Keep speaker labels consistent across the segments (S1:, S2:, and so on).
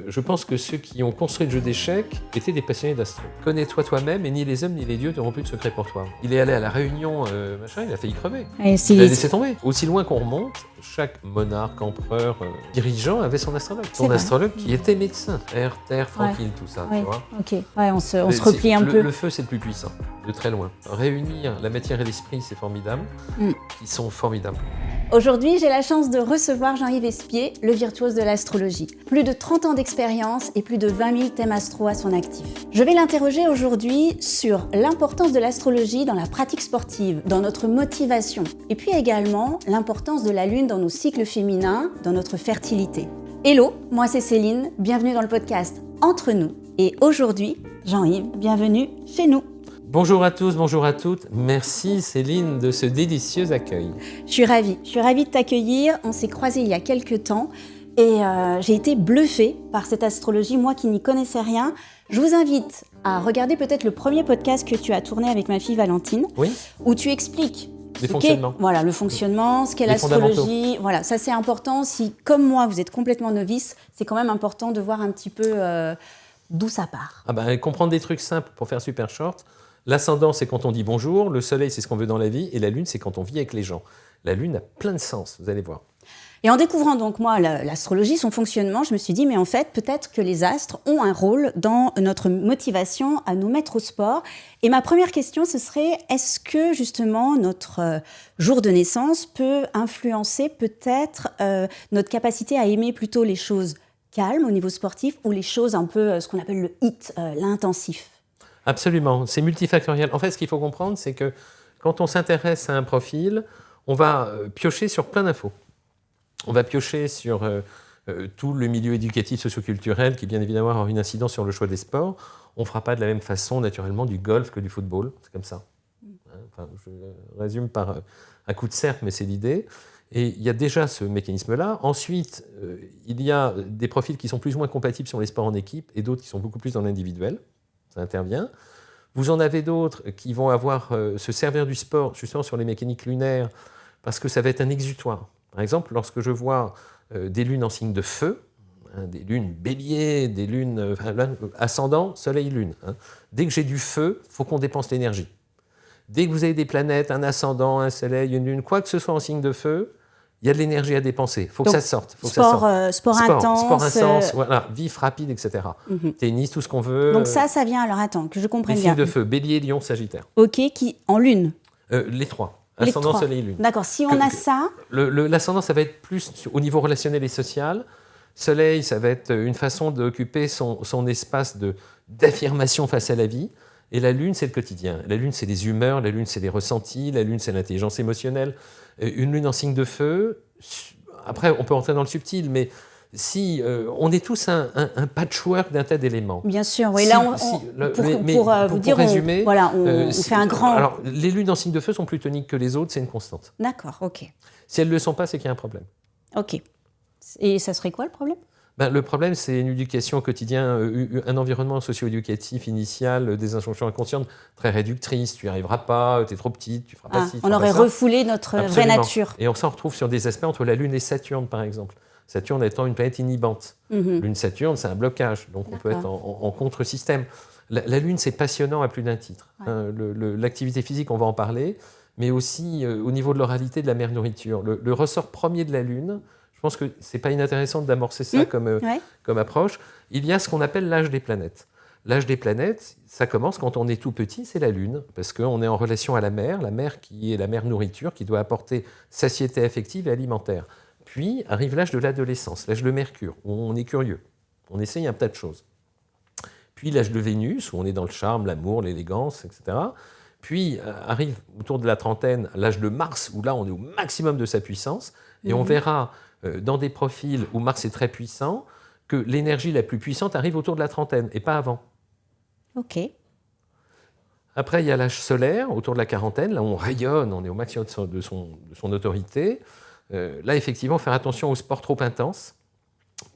S1: Je pense que ceux qui ont construit le jeu d'échecs étaient des passionnés d'astro. Connais-toi toi-même et ni les hommes ni les dieux n'auront plus de secret pour toi. Il est allé à la Réunion, il a failli crever. Il a laissé tomber. Aussi loin qu'on remonte, chaque monarque, empereur, dirigeant avait son astrologue. Son astrologue qui était médecin. Air, terre, tranquille, tout ça, tu vois.
S2: Ok, on se replie un peu.
S1: Le feu, c'est le plus puissant, de très loin. Réunir la matière et l'esprit, c'est formidable. Ils sont formidables.
S2: Aujourd'hui, j'ai la chance de recevoir Jean-Yves Espier, le virtuose de l'astrologie. Plus de 30 ans d'expérience et plus de 20 000 thèmes astro à son actif. Je vais l'interroger aujourd'hui sur l'importance de l'astrologie dans la pratique sportive, dans notre motivation, et puis également l'importance de la Lune dans nos cycles féminins, dans notre fertilité. Hello, moi c'est Céline, bienvenue dans le podcast Entre nous. Et aujourd'hui, Jean-Yves, bienvenue chez nous.
S1: Bonjour à tous, bonjour à toutes. Merci Céline de ce délicieux accueil.
S2: Je suis ravie de t'accueillir. On s'est croisés il y a quelques temps et j'ai été bluffée par cette astrologie, moi qui n'y connaissais rien. Je vous invite à regarder peut-être le premier podcast que tu as tourné avec ma fille Valentine, où tu expliques
S1: le fonctionnement,
S2: ce qu'est l'astrologie. Voilà, ça c'est important. Si, comme moi, vous êtes complètement novice, c'est quand même important de voir un petit peu d'où ça part.
S1: Comprendre des trucs simples pour faire super short. L'ascendant, c'est quand on dit bonjour, le soleil, c'est ce qu'on veut dans la vie, et la lune, c'est quand on vit avec les gens. La lune a plein de sens, vous allez voir.
S2: Et en découvrant donc moi l'astrologie, son fonctionnement, je me suis dit, mais en fait, peut-être que les astres ont un rôle dans notre motivation à nous mettre au sport. Et ma première question, ce serait, est-ce que justement notre jour de naissance peut influencer peut-être notre capacité à aimer plutôt les choses calmes au niveau sportif ou les choses un peu, ce qu'on appelle le HIIT, l'intensif?
S1: Absolument, c'est multifactoriel. En fait, ce qu'il faut comprendre, c'est que quand on s'intéresse à un profil, on va piocher sur plein d'infos. On va piocher sur tout le milieu éducatif, socioculturel, qui bien évidemment aura une incidence sur le choix des sports. On ne fera pas de la même façon, naturellement, du golf que du football. C'est comme ça. Enfin, je résume par un coup de serpe, mais c'est l'idée. Et il y a déjà ce mécanisme-là. Ensuite, il y a des profils qui sont plus ou moins compatibles sur les sports en équipe et d'autres qui sont beaucoup plus dans l'individuel. Ça intervient. Vous en avez d'autres qui vont avoir se servir du sport justement sur les mécaniques lunaires parce que ça va être un exutoire. Par exemple, lorsque je vois des lunes en signe de feu, des lunes bélier, des lunes ascendant, soleil, lune. Dès que j'ai du feu, il faut qu'on dépense l'énergie. Dès que vous avez des planètes, un ascendant, un soleil, une lune, quoi que ce soit en signe de feu, il y a de l'énergie à dépenser. Il faut que ça sorte.
S2: Sport intense.
S1: Sport intense, voilà, vif, rapide, etc. Tennis, tout ce qu'on veut.
S2: Donc ça vient, alors attends, que je comprenne bien.
S1: Les signes de feu, bélier, lion, sagittaire.
S2: Ok, qui en lune.
S1: Les trois. Ascendant, soleil, lune.
S2: D'accord, si on a ça...
S1: L'ascendant, ça va être plus au niveau relationnel et social. Soleil, ça va être une façon d'occuper son espace d'affirmation face à la vie. Et la lune, c'est le quotidien. La lune, c'est les humeurs, la lune, c'est les ressentis, la lune, c'est l'intelligence émotionnelle. Une lune en signe de feu, après, on peut rentrer dans le subtil, mais si on est tous un patchwork d'un tas d'éléments.
S2: Bien sûr, oui. Là, pour résumer, on fait un grand...
S1: Alors, les lunes en signe de feu sont plus toniques que les autres, c'est une constante.
S2: D'accord, ok.
S1: Si elles ne le sont pas, c'est qu'il y a un problème.
S2: Ok. Et ça serait quoi le problème ?
S1: Le problème, c'est une éducation au quotidien, un environnement socio-éducatif initial, des injonctions inconscientes très réductrices. Tu n'y arriveras pas, tu es trop petite, tu ne feras pas ci,
S2: on aurait refoulé notre vraie nature.
S1: Et on s'en retrouve sur des aspects entre la Lune et Saturne, par exemple. Saturne étant une planète inhibante. Lune-Saturne, c'est un blocage, donc on peut être en contre-système. La Lune, c'est passionnant à plus d'un titre. L'activité physique, on va en parler, mais aussi au niveau de l'oralité de la mère nourriture. Le ressort premier de la Lune... Je pense que ce n'est pas inintéressant d'amorcer ça comme approche. Il y a ce qu'on appelle l'âge des planètes. L'âge des planètes, ça commence quand on est tout petit, c'est la Lune, parce qu'on est en relation à la mer qui est la mère nourriture, qui doit apporter satiété affective et alimentaire. Puis arrive l'âge de l'adolescence, l'âge de Mercure, où on est curieux, on essaye un tas de choses. Puis l'âge de Vénus, où on est dans le charme, l'amour, l'élégance, etc. Puis arrive autour de la trentaine l'âge de Mars, où là on est au maximum de sa puissance, et on verra dans des profils où Mars est très puissant, que l'énergie la plus puissante arrive autour de la trentaine, et pas avant.
S2: Ok.
S1: Après, il y a l'âge solaire, autour de la quarantaine, là on rayonne, on est au maximum de son autorité. Là, effectivement, faire attention au sport trop intense,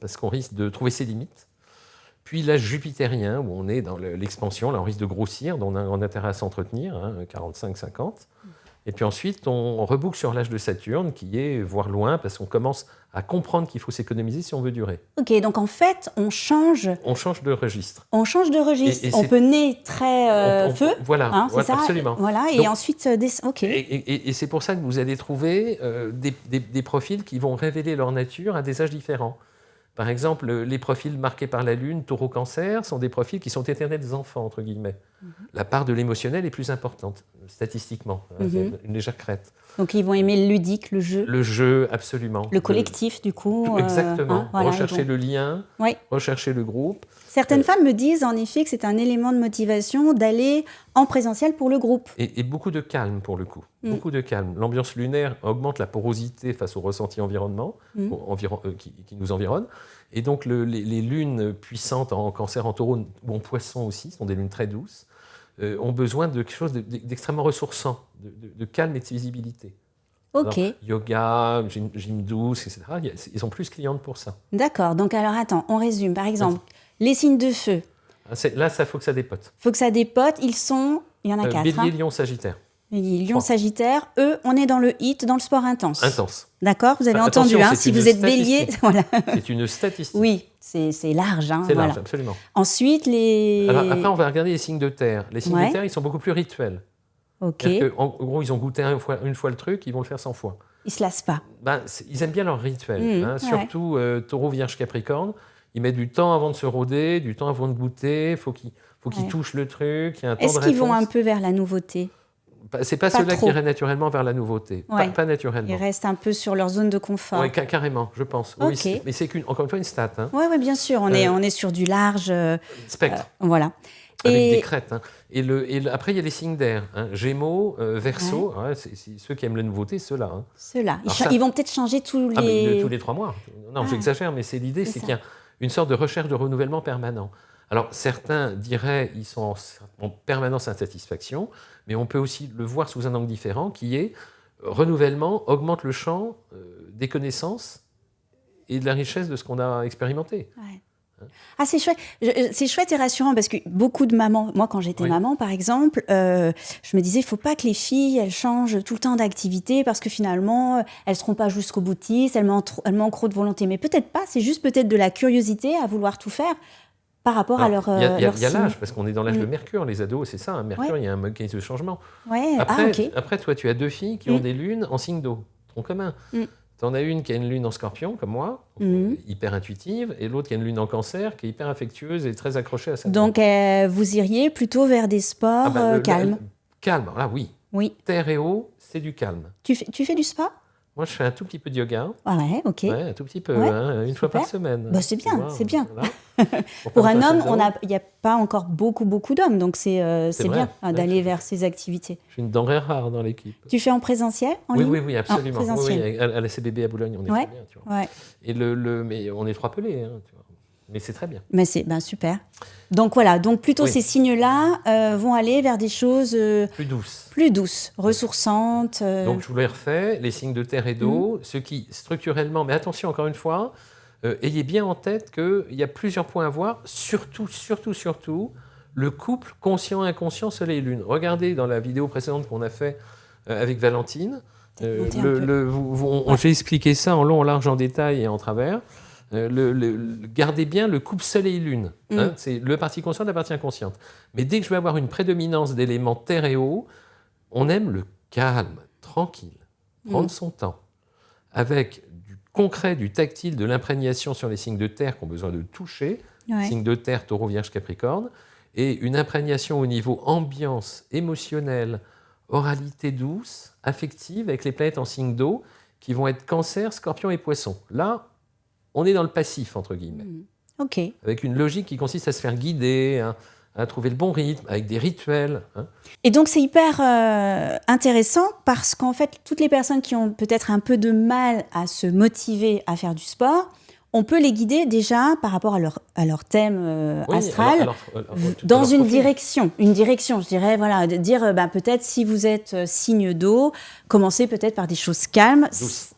S1: parce qu'on risque de trouver ses limites. Puis l'âge jupitérien, où on est dans l'expansion, là on risque de grossir, donc on a intérêt à s'entretenir, 45-50. Et puis ensuite, on reboucle sur l'âge de Saturne, qui est voir loin, parce qu'on commence à comprendre qu'il faut s'économiser si on veut durer.
S2: Ok, donc en fait, on change
S1: de registre.
S2: On change de registre.
S1: Et
S2: on peut naître très feu.
S1: Voilà,
S2: c'est ça
S1: absolument.
S2: Voilà, et
S1: donc,
S2: ensuite, ok.
S1: Et c'est pour ça que vous allez trouver des profils qui vont révéler leur nature à des âges différents. Par exemple, les profils marqués par la Lune, Taureau-Cancer, sont des profils qui sont éternels enfants, entre guillemets. La part de l'émotionnel est plus importante, statistiquement. Une légère crête.
S2: Donc, ils vont aimer le ludique, le jeu.
S1: Le jeu, absolument.
S2: Le collectif, du coup.
S1: Exactement.
S2: Voilà,
S1: rechercher le lien, rechercher le groupe.
S2: Certaines femmes me disent, en effet, que c'est un élément de motivation d'aller en présentiel pour le groupe.
S1: Et beaucoup de calme, pour le coup. Beaucoup de calme. L'ambiance lunaire augmente la porosité face aux ressentis qui nous environnent. Et donc, les lunes puissantes en Cancer, en Taureau ou en Poisson aussi, sont des lunes très douces, ont besoin de quelque chose d'extrêmement ressourçant, de calme et de visibilité.
S2: Ok.
S1: Alors, yoga, gym douce, etc. Ils sont plus clientes pour ça.
S2: D'accord. Donc, alors, attends, on résume. Par exemple, les signes de feu.
S1: Là, ça faut que ça dépote.
S2: Il faut que ça dépote. Il y en a 4.
S1: Bélier, Lion, Sagittaire.
S2: Lion, Sagittaire, eux, on est dans le hit, dans le sport intense.
S1: Intense.
S2: D'accord, vous avez entendu, si vous êtes bélier. Voilà.
S1: C'est une statistique.
S2: Oui, c'est large.
S1: C'est large, absolument.
S2: Ensuite,
S1: Alors, après, on va regarder les signes de terre. Les signes de terre, ils sont beaucoup plus rituels.
S2: Ok.
S1: En gros, ils ont goûté une fois le truc, ils vont le faire 100 fois.
S2: Ils ne se lassent pas.
S1: Ils aiment bien leur rituel. Surtout Taureau, Vierge, Capricorne. Ils mettent du temps avant de se rôder, du temps avant de goûter. Il faut qu'ils touchent le truc. Il y a un temps de réponse.
S2: Est-ce qu'ils vont un peu vers la nouveauté ?
S1: C'est pas ceux-là qui iraient naturellement vers la nouveauté. Pas naturellement.
S2: Ils restent un peu sur leur zone de confort.
S1: Oui, carrément, je pense.
S2: Okay.
S1: Oui, mais c'est encore une fois une stat.
S2: Oui, bien sûr. On est sur du large
S1: spectre.
S2: Voilà.
S1: Avec des crêtes. Après, il y a les signes d'air. Gémeaux, Verseau. C'est ceux qui aiment la nouveauté, ceux-là.
S2: Ceux-là. Ils vont peut-être changer tous les
S1: 3 mois. Non, j'exagère, mais c'est l'idée, c'est qu'il y a une sorte de recherche de renouvellement permanent. Alors, certains diraient qu'ils sont en permanence insatisfaction, mais on peut aussi le voir sous un angle différent, qui est renouvellement augmente le champ des connaissances et de la richesse de ce qu'on a expérimenté.
S2: Ah, c'est chouette. C'est chouette et rassurant parce que beaucoup de mamans, moi quand j'étais maman par exemple, je me disais il ne faut pas que les filles elles changent tout le temps d'activité parce que finalement elles ne seront pas jusqu'au boutiste, elles manquent trop de volonté. Mais peut-être pas, c'est juste peut-être de la curiosité à vouloir tout faire par rapport à leur
S1: Il y a l'âge, parce qu'on est dans l'âge de Mercure, les ados, c'est ça, Mercure, il y a un mécanisme de changement. Après, toi, tu as 2 filles qui ont des lunes en signe d'eau, tronc commun. Tu en as une qui a une lune en Scorpion, comme moi, hyper intuitive, et l'autre qui a une lune en Cancer, qui est hyper affectueuse et très accrochée à sa vie.
S2: Donc, vous iriez plutôt vers des sports calmes.
S1: Calme, oui. Terre et eau, c'est du calme.
S2: Tu fais du spa ?
S1: Moi, je fais un tout petit peu de yoga.
S2: Ok.
S1: Un tout petit peu, une fois par semaine.
S2: C'est bien, c'est bien. Voilà. Pour un homme, il n'y a pas encore beaucoup d'hommes, donc c'est bien d'aller vers ces activités.
S1: Je suis une denrée rare dans l'équipe.
S2: Tu fais en présentiel, en ligne ?
S1: Oui, absolument. À la CBB à Boulogne, on est très bien. Tu vois. Et mais on est 3 pelés, tu vois. Mais c'est très bien.
S2: Mais c'est super. Donc voilà, plutôt ces signes-là vont aller vers des choses plus douces, ressourçantes.
S1: Donc je vous les refais, les signes de terre et d'eau, ceux qui structurellement, mais attention encore une fois, ayez bien en tête qu'il y a plusieurs points à voir, surtout, le couple conscient-inconscient soleil-lune. Regardez dans la vidéo précédente qu'on a fait avec Valentine, j'ai expliqué ça en long, en large, en détail et en travers. Gardez bien le couple soleil-lune. C'est le partie consciente, la partie inconsciente. Mais dès que je vais avoir une prédominance d'éléments terre et eau, on aime le calme, tranquille, prendre son temps, avec du concret, du tactile, de l'imprégnation sur les signes de terre qui ont besoin de toucher, signes de terre, Taureau, Vierge, Capricorne, et une imprégnation au niveau ambiance émotionnelle, oralité douce, affective, avec les planètes en signe d'eau, qui vont être Cancer, Scorpion et Poisson. Là, on est dans le passif, entre guillemets. Avec une logique qui consiste à se faire guider, à trouver le bon rythme, avec des rituels.
S2: Et donc, c'est hyper intéressant parce qu'en fait, toutes les personnes qui ont peut-être un peu de mal à se motiver à faire du sport, on peut les guider déjà par rapport à leur thème astral dans une direction, je dirais, de dire peut-être si vous êtes signe d'eau, commencez peut-être par des choses calmes,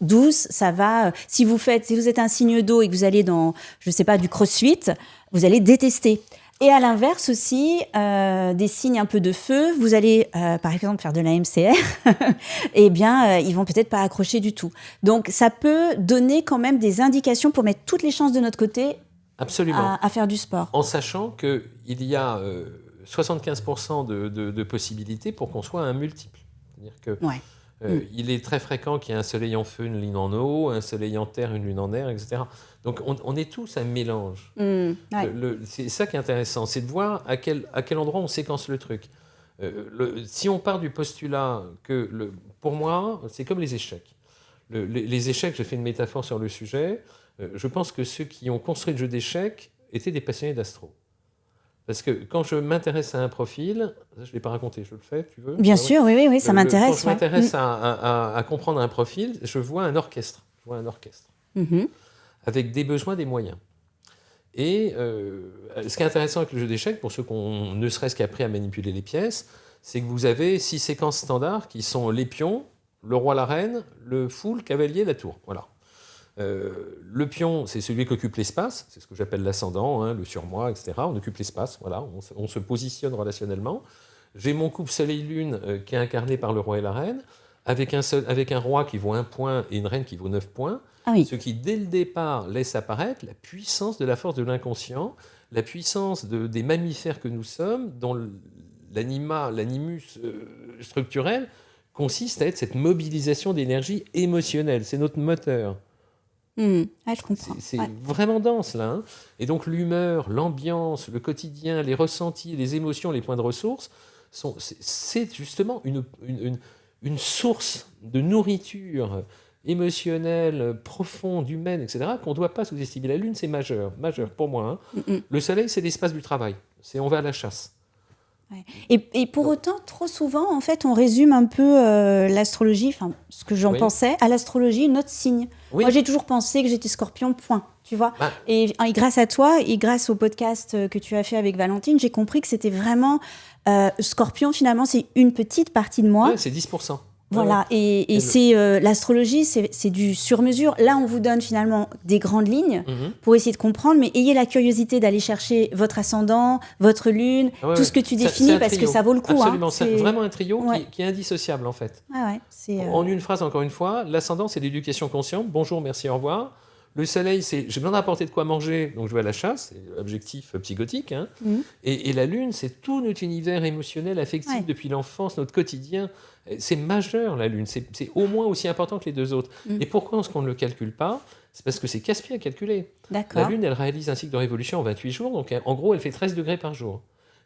S2: douces, ça va. Si vous êtes un signe d'eau et que vous allez dans, je sais pas, du crossfit, vous allez détester. Et à l'inverse aussi, des signes un peu de feu, vous allez par exemple faire de la MCR, eh bien ils vont peut-être pas accrocher du tout. Donc ça peut donner quand même des indications pour mettre toutes les chances de notre côté
S1: Absolument.
S2: à faire du sport.
S1: En sachant qu'il y a 75% de possibilités pour qu'on soit un multiple. C'est-à-dire que
S2: Ouais.
S1: il est très fréquent qu'il y ait un soleil en feu, une lune en eau, un soleil en terre, une lune en air, etc. Donc on est tous un mélange.
S2: Ouais.
S1: C'est ça qui est intéressant, c'est de voir à quel endroit on séquence le truc. Si on part du postulat que, pour moi, c'est comme les échecs. Les échecs, j'ai fait une métaphore sur le sujet, je pense que ceux qui ont construit le jeu d'échecs étaient des passionnés d'astro. Parce que quand je m'intéresse à un profil, je ne l'ai pas raconté, je le fais, tu veux ?
S2: Bien sûr, oui, ça m'intéresse.
S1: Quand je m'intéresse à comprendre un profil, je vois un orchestre.
S2: Mm-hmm.
S1: Avec des besoins, des moyens. Et ce qui est intéressant avec le jeu d'échecs, pour ceux qui ont ne serait-ce qu'appris à manipuler les pièces, c'est que vous avez 6 séquences standards qui sont les pions, le roi, la reine, le fou, le cavalier, la tour. Voilà. Le pion, c'est celui qui occupe l'espace, c'est ce que j'appelle l'ascendant, hein, le surmoi, etc. On occupe l'espace, voilà, on se positionne relationnellement. J'ai mon couple soleil-lune qui est incarné par le roi et la reine, avec un roi qui vaut 1 point et une reine qui vaut 9 points, ce qui, dès le départ, laisse apparaître la puissance de la force de l'inconscient, la puissance des mammifères que nous sommes, dont l'animus structurel consiste à être cette mobilisation d'énergie émotionnelle. C'est notre moteur.
S2: Je comprends.
S1: C'est vraiment dense, là. Hein. Et donc, l'humeur, l'ambiance, le quotidien, les ressentis, les émotions, les points de ressources, c'est justement une source de nourriture émotionnelle, profonde, humaine, etc., qu'on ne doit pas sous-estimer. La Lune, c'est majeur pour moi. Hein. Le Soleil, c'est l'espace du travail. On va à la chasse.
S2: Ouais. Et pour autant, trop souvent, en fait, on résume un peu l'astrologie, enfin, ce que j'en pensais, à l'astrologie, notre signe. Oui. Moi, j'ai toujours pensé que j'étais Scorpion, point. Tu vois. Et grâce à toi et grâce au podcast que tu as fait avec Valentine, j'ai compris que c'était vraiment Scorpion. Finalement, c'est une petite partie de moi.
S1: Ouais, c'est 10%.
S2: Voilà, et c'est l'astrologie, c'est du sur-mesure. Là, on vous donne finalement des grandes lignes pour essayer de comprendre, mais ayez la curiosité d'aller chercher votre ascendant, votre lune, tout ce que tu définis, parce que ça vaut le coup.
S1: Absolument,
S2: hein.
S1: C'est vraiment un trio qui est indissociable en fait. En une phrase, encore une fois, l'ascendant, c'est l'éducation consciente. Bonjour, merci, au revoir. Le soleil, c'est j'ai besoin d'apporter de quoi manger, donc je vais à la chasse, c'est l'objectif psychotique. Hein. Et la lune, c'est tout notre univers émotionnel, affectif depuis l'enfance, notre quotidien. C'est majeur, la lune, c'est au moins aussi important que les deux autres. Et pourquoi est-ce qu'on ne le calcule pas ? C'est parce que c'est casse-pied à calculer. La lune, elle réalise un cycle de révolution en 28 jours, donc en gros, elle fait 13 degrés par jour.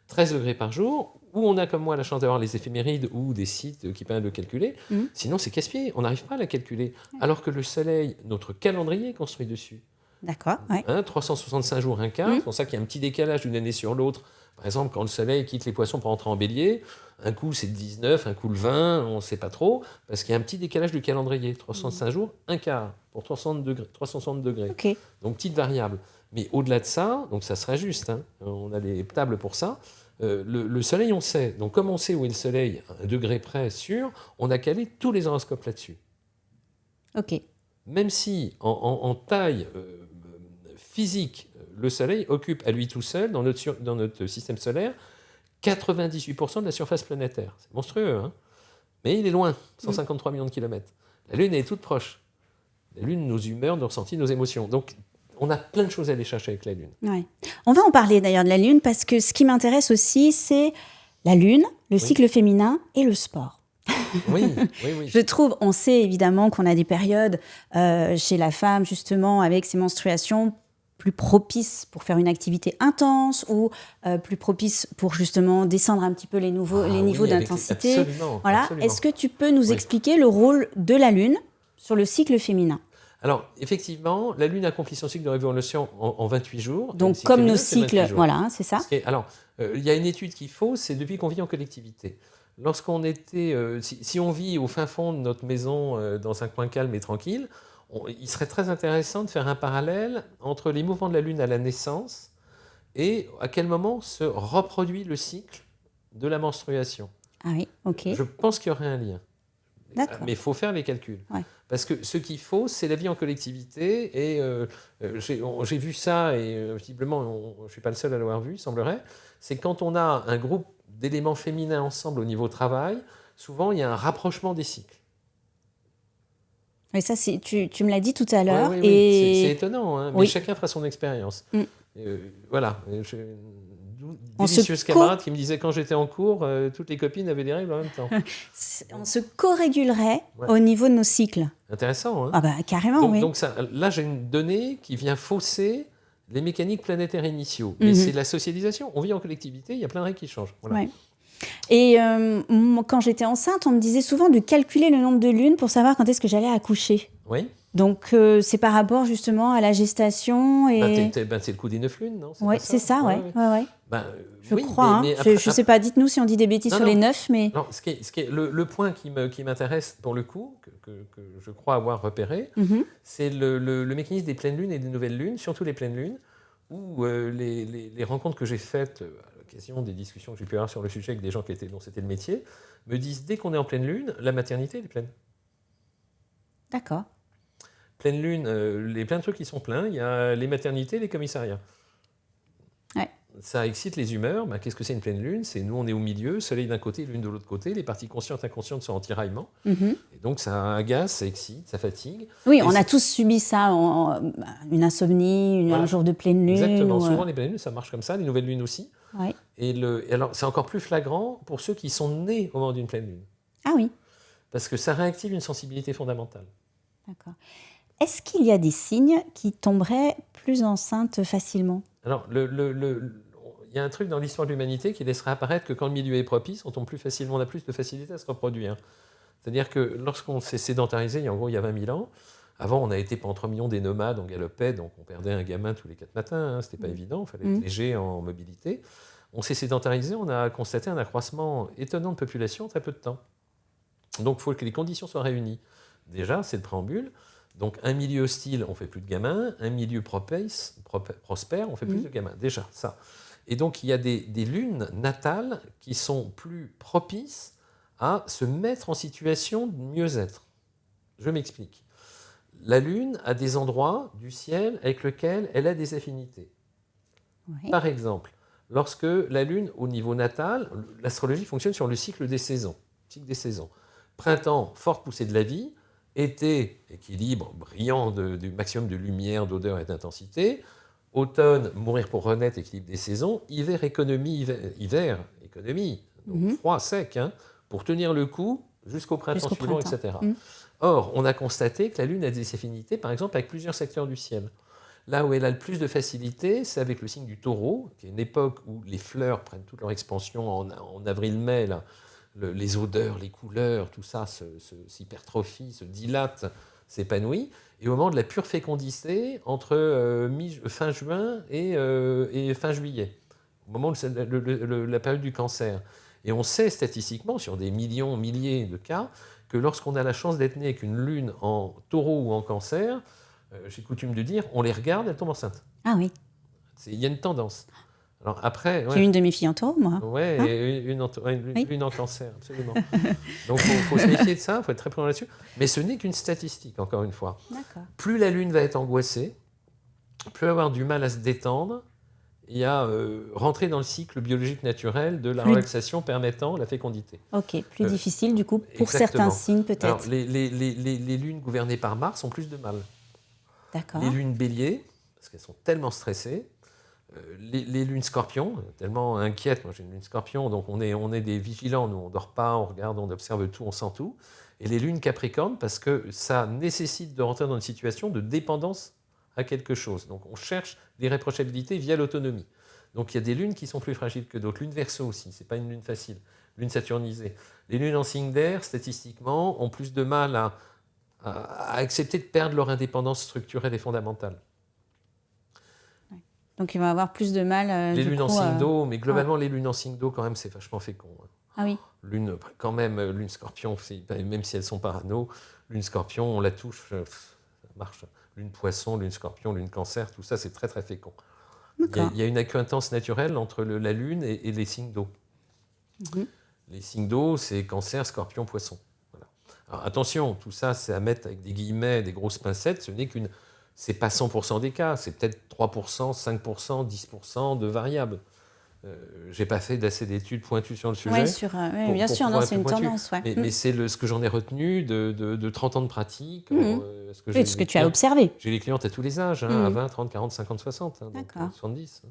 S1: 13 degrés par jour, où on a comme moi la chance d'avoir les éphémérides ou des sites qui permettent de calculer. Sinon, c'est casse-pied, on n'arrive pas à la calculer. Alors que le soleil, notre calendrier est construit dessus.
S2: D'accord.
S1: 365 jours, un quart, c'est pour ça qu'il y a un petit décalage d'une année sur l'autre. Par exemple, quand le soleil quitte les poissons pour entrer en bélier, un coup c'est le 19, un coup le 20, on ne sait pas trop, parce qu'il y a un petit décalage du calendrier. 365 jours, un quart, pour 360 degrés.
S2: Okay.
S1: Donc, petite variable. Mais au-delà de ça, donc ça serait juste, hein, on a des tables pour ça, le soleil, on sait. Donc, comme on sait où est le soleil, à 1 degré près sûr, on a calé tous les horoscopes là-dessus.
S2: Ok.
S1: Même si, en taille physique, le soleil occupe à lui tout seul, dans notre système solaire, 98% de la surface planétaire. C'est monstrueux, hein, mais il est loin, 153 millions de kilomètres. La Lune, elle est toute proche. La Lune, nos humeurs, nos ressentis, nos émotions. Donc, on a plein de choses à aller chercher avec la Lune.
S2: Ouais. On va en parler d'ailleurs de la Lune, parce que ce qui m'intéresse aussi, c'est la Lune, le cycle féminin et le sport.
S1: Oui.
S2: Je trouve, on sait évidemment qu'on a des périodes chez la femme, justement, avec ses menstruations, plus propices pour faire une activité intense ou plus propices pour justement descendre un petit peu les niveaux d'intensité. Voilà. Est-ce que tu peux nous expliquer le rôle de la Lune sur le cycle féminin ?
S1: Alors, effectivement, la Lune accomplit son cycle de révolution en 28 jours.
S2: Donc, comme nos cycles, voilà, c'est ça.
S1: Alors, il y a une étude qu'il faut, c'est depuis qu'on vit en collectivité. Lorsqu'on était, si on vit au fin fond de notre maison, dans un coin calme et tranquille, il serait très intéressant de faire un parallèle entre les mouvements de la Lune à la naissance et à quel moment se reproduit le cycle de la menstruation.
S2: Ah oui, ok.
S1: Je pense qu'il y aurait un lien.
S2: D'accord.
S1: Mais il faut faire les calculs.
S2: Ouais.
S1: Parce que ce qu'il faut, c'est la vie en collectivité. Et j'ai vu ça, et visiblement, je ne suis pas le seul à l'avoir vu, il semblerait. C'est quand on a un groupe d'éléments féminins ensemble au niveau travail, souvent, il y a un rapprochement des cycles.
S2: Et ça, tu me l'as dit tout à l'heure.
S1: Oui,
S2: et...
S1: c'est étonnant, hein, mais chacun fera son expérience. Voilà. Délicieuse camarade qui me disait quand j'étais en cours, toutes les copines avaient des règles en même temps.
S2: On se co-régulerait au niveau de nos cycles.
S1: Intéressant, hein.
S2: Ah bah carrément, oui.
S1: Donc ça, là, j'ai une donnée qui vient fausser les mécaniques planétaires initiaux. Mais c'est la socialisation. On vit en collectivité, il y a plein de règles qui changent. Voilà.
S2: Ouais. Et quand j'étais enceinte, on me disait souvent de calculer le nombre de lunes pour savoir quand est-ce que j'allais accoucher.
S1: Oui.
S2: Donc, c'est par rapport justement à la gestation. Et...
S1: c'est le coup des 9 lunes, non?
S2: Oui, c'est ça, ouais. Je crois.
S1: Mais
S2: je ne sais pas, dites-nous si on dit des bêtises sur les 9. Mais...
S1: Non, le point qui m'intéresse pour le coup, que je crois avoir repéré, c'est le mécanisme des pleines lunes et des nouvelles lunes, surtout les pleines lunes, où les rencontres que j'ai faites à l'occasion des discussions que j'ai pu avoir sur le sujet avec des gens dont c'était le métier, me disent dès qu'on est en pleine lune, la maternité elle est pleine.
S2: D'accord.
S1: Pleine lune, les plein de trucs qui sont pleins, il y a les maternités, les commissariats.
S2: Ouais.
S1: Ça excite les humeurs. Qu'est-ce que c'est une pleine lune? C'est nous, on est au milieu, soleil d'un côté, lune de l'autre côté, les parties conscientes et inconscientes sont en tiraillement. Et donc ça agace, ça excite, ça fatigue.
S2: Oui, on a tous subi ça, une insomnie, un jour de pleine lune.
S1: Exactement, souvent les pleines lunes, ça marche comme ça, les nouvelles lunes aussi.
S2: Ouais.
S1: Et alors c'est encore plus flagrant pour ceux qui sont nés au moment d'une pleine lune.
S2: Ah oui.
S1: Parce que ça réactive une sensibilité fondamentale.
S2: D'accord. Est-ce qu'il y a des signes qui tomberaient plus enceintes facilement?
S1: Alors, il y a un truc dans l'histoire de l'humanité qui laisserait apparaître que quand le milieu est propice, on a plus de facilité à se reproduire. C'est-à-dire que lorsqu'on s'est sédentarisé, il y a 20 000 ans, avant on a été pendant 3 millions des nomades, on galopait, donc on perdait un gamin tous les 4 matins, c'était pas évident, il fallait être léger en mobilité. On s'est sédentarisé, on a constaté un accroissement étonnant de population en très peu de temps. Donc il faut que les conditions soient réunies. Déjà, c'est le préambule. Donc, un milieu hostile, on ne fait plus de gamins. Un milieu prospère, on fait plus de gamins. Déjà, ça. Et donc, il y a des lunes natales qui sont plus propices à se mettre en situation de mieux-être. Je m'explique. La lune a des endroits du ciel avec lesquels elle a des affinités.
S2: Oui.
S1: Par exemple, lorsque la lune, au niveau natal, l'astrologie fonctionne sur le cycle des saisons. Printemps, forte poussée de la vie. Été, équilibre brillant du maximum de lumière, d'odeur et d'intensité. Automne, mourir pour renaître, équilibre des saisons. Hiver, économie. Donc froid, sec, pour tenir le coup jusqu'au printemps suivant, etc. Or, on a constaté que la Lune a des affinités, par exemple, avec plusieurs secteurs du ciel. Là où elle a le plus de facilité, c'est avec le signe du Taureau, qui est une époque où les fleurs prennent toute leur expansion en avril-mai, là. Les odeurs, les couleurs, tout ça s'hypertrophie, se dilate, s'épanouit. Et au moment de la pure fécondité, entre fin juin et fin juillet, au moment de la période du cancer. Et on sait statistiquement, sur des milliers de cas, que lorsqu'on a la chance d'être né avec une lune en taureau ou en cancer, j'ai coutume de dire, on les regarde, elles tombent enceintes.
S2: Ah oui.
S1: Il y a une tendance. Alors après,
S2: j'ai une demi-fille en taureau, moi.
S1: Oui, une en cancer, absolument. Donc il faut se méfier de ça, il faut être très prudent là-dessus. Mais ce n'est qu'une statistique, encore une fois. Plus la Lune va être angoissée, plus elle va avoir du mal à se détendre, et à rentrer dans le cycle biologique naturel de la relaxation permettant la fécondité.
S2: Ok, plus difficile du coup, pour certains signes peut-être.
S1: Alors, les lunes gouvernées par Mars ont plus de mal.
S2: D'accord.
S1: Les lunes béliers, parce qu'elles sont tellement stressées, les lunes scorpions, tellement inquiètes. Moi j'ai une lune scorpion, donc on est des vigilants, nous on ne dort pas, on regarde, on observe tout, on sent tout. Et les lunes capricornes, parce que ça nécessite de rentrer dans une situation de dépendance à quelque chose. Donc on cherche l'irréprochabilité via l'autonomie. Donc il y a des lunes qui sont plus fragiles que d'autres. Lune Verseau aussi, ce n'est pas une lune facile. Lune saturnisée. Les lunes en signe d'air, statistiquement, ont plus de mal à accepter de perdre leur indépendance structurelle et fondamentale.
S2: Donc, il va avoir plus de mal.
S1: Les lunes en signe d'eau, mais globalement, les lunes en signe d'eau, quand même, c'est vachement fécond.
S2: Ah oui.
S1: Quand même, lune scorpion, même si elles sont parano, lune scorpion, on la touche, ça marche. Lune poisson, lune scorpion, lune cancer, tout ça, c'est très, très fécond. Il y a une acquaintance naturelle entre la lune et les signes d'eau. Les signes d'eau, c'est cancer, scorpion, poisson. Voilà. Alors, attention, tout ça, c'est à mettre avec des guillemets, des grosses pincettes. C'est pas 100% des cas, c'est peut-être 3%, 5%, 10% de variables. J'ai pas fait d'assez d'études pointues sur le sujet.
S2: Oui, bien sûr, non, c'est une tendance. Ouais.
S1: Mais c'est ce que j'en ai retenu de 30 ans de pratique.
S2: Ce que tu as observé.
S1: J'ai les clientes à tous les âges, à 20, 30, 40, 50, 60, donc 70.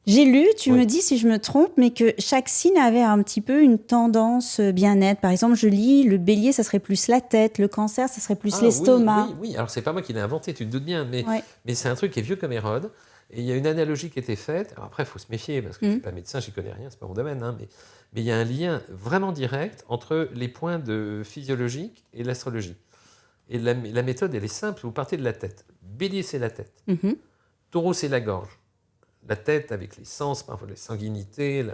S2: J'ai lu, tu me dis si je me trompe, mais que chaque signe avait un petit peu une tendance bien-être. Par exemple, je lis, le bélier, ça serait plus la tête, le cancer, ça serait plus l'estomac.
S1: Oui, alors c'est pas moi qui l'ai inventé, tu te doutes bien, mais c'est un truc qui est vieux comme Hérode. Et il y a une analogie qui a été faite. Alors après, il faut se méfier, parce que je ne suis pas médecin, je n'y connais rien, c'est pas mon domaine, mais il y a un lien vraiment direct entre les points de physiologique et l'astrologie. Et la méthode, elle est simple, vous partez de la tête. Bélier, c'est la tête. Taureau, c'est la gorge. La tête avec les sens, parfois les sanguinités,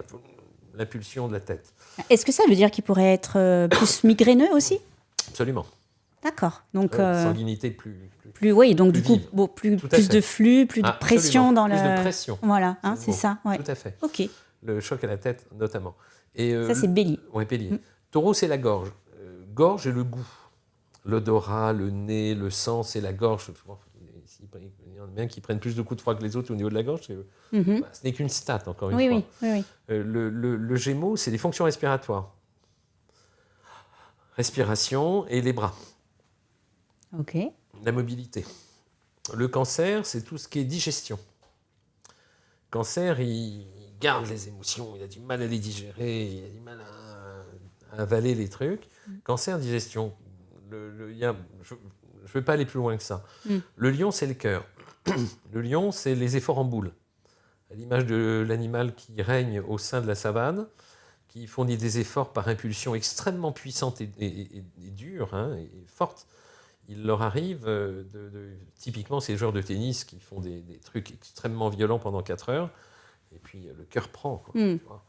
S1: l'impulsion de la tête.
S2: Est-ce que ça veut dire qu'il pourrait être plus migraineux aussi ?
S1: Absolument.
S2: D'accord. Donc
S1: sanguinité plus
S2: oui, donc
S1: plus
S2: du coup
S1: vive.
S2: plus de flux, plus de pression dans
S1: plus de pression.
S2: Voilà, c'est ça. Ouais.
S1: Tout à fait.
S2: Ok.
S1: Le choc à la tête notamment. Et
S2: ça c'est bélier.
S1: Oui, bélier. Taureau, c'est la gorge. Gorge et le goût. L'odorat, le nez, le sang, c'est la gorge. Il y en a bien qui prennent plus de coups de froid que les autres au niveau de la gorge. Ce n'est qu'une stat, encore une fois.
S2: Oui.
S1: Le Gémeaux, c'est les fonctions respiratoires. Respiration et les bras.
S2: Ok.
S1: La mobilité. Le Cancer, c'est tout ce qui est digestion. Cancer, il garde les émotions, il a du mal à les digérer, il a du mal à avaler les trucs. Cancer, digestion. Je ne vais pas aller plus loin que ça. Le Lion, c'est le cœur. Le Lion, c'est les efforts en boule. À l'image de l'animal qui règne au sein de la savane, qui fournit des efforts par impulsion extrêmement puissante et dure, et forte. Il leur arrive, typiquement, ces joueurs de tennis qui font des trucs extrêmement violents pendant 4 heures, et puis le cœur prend. Tu vois.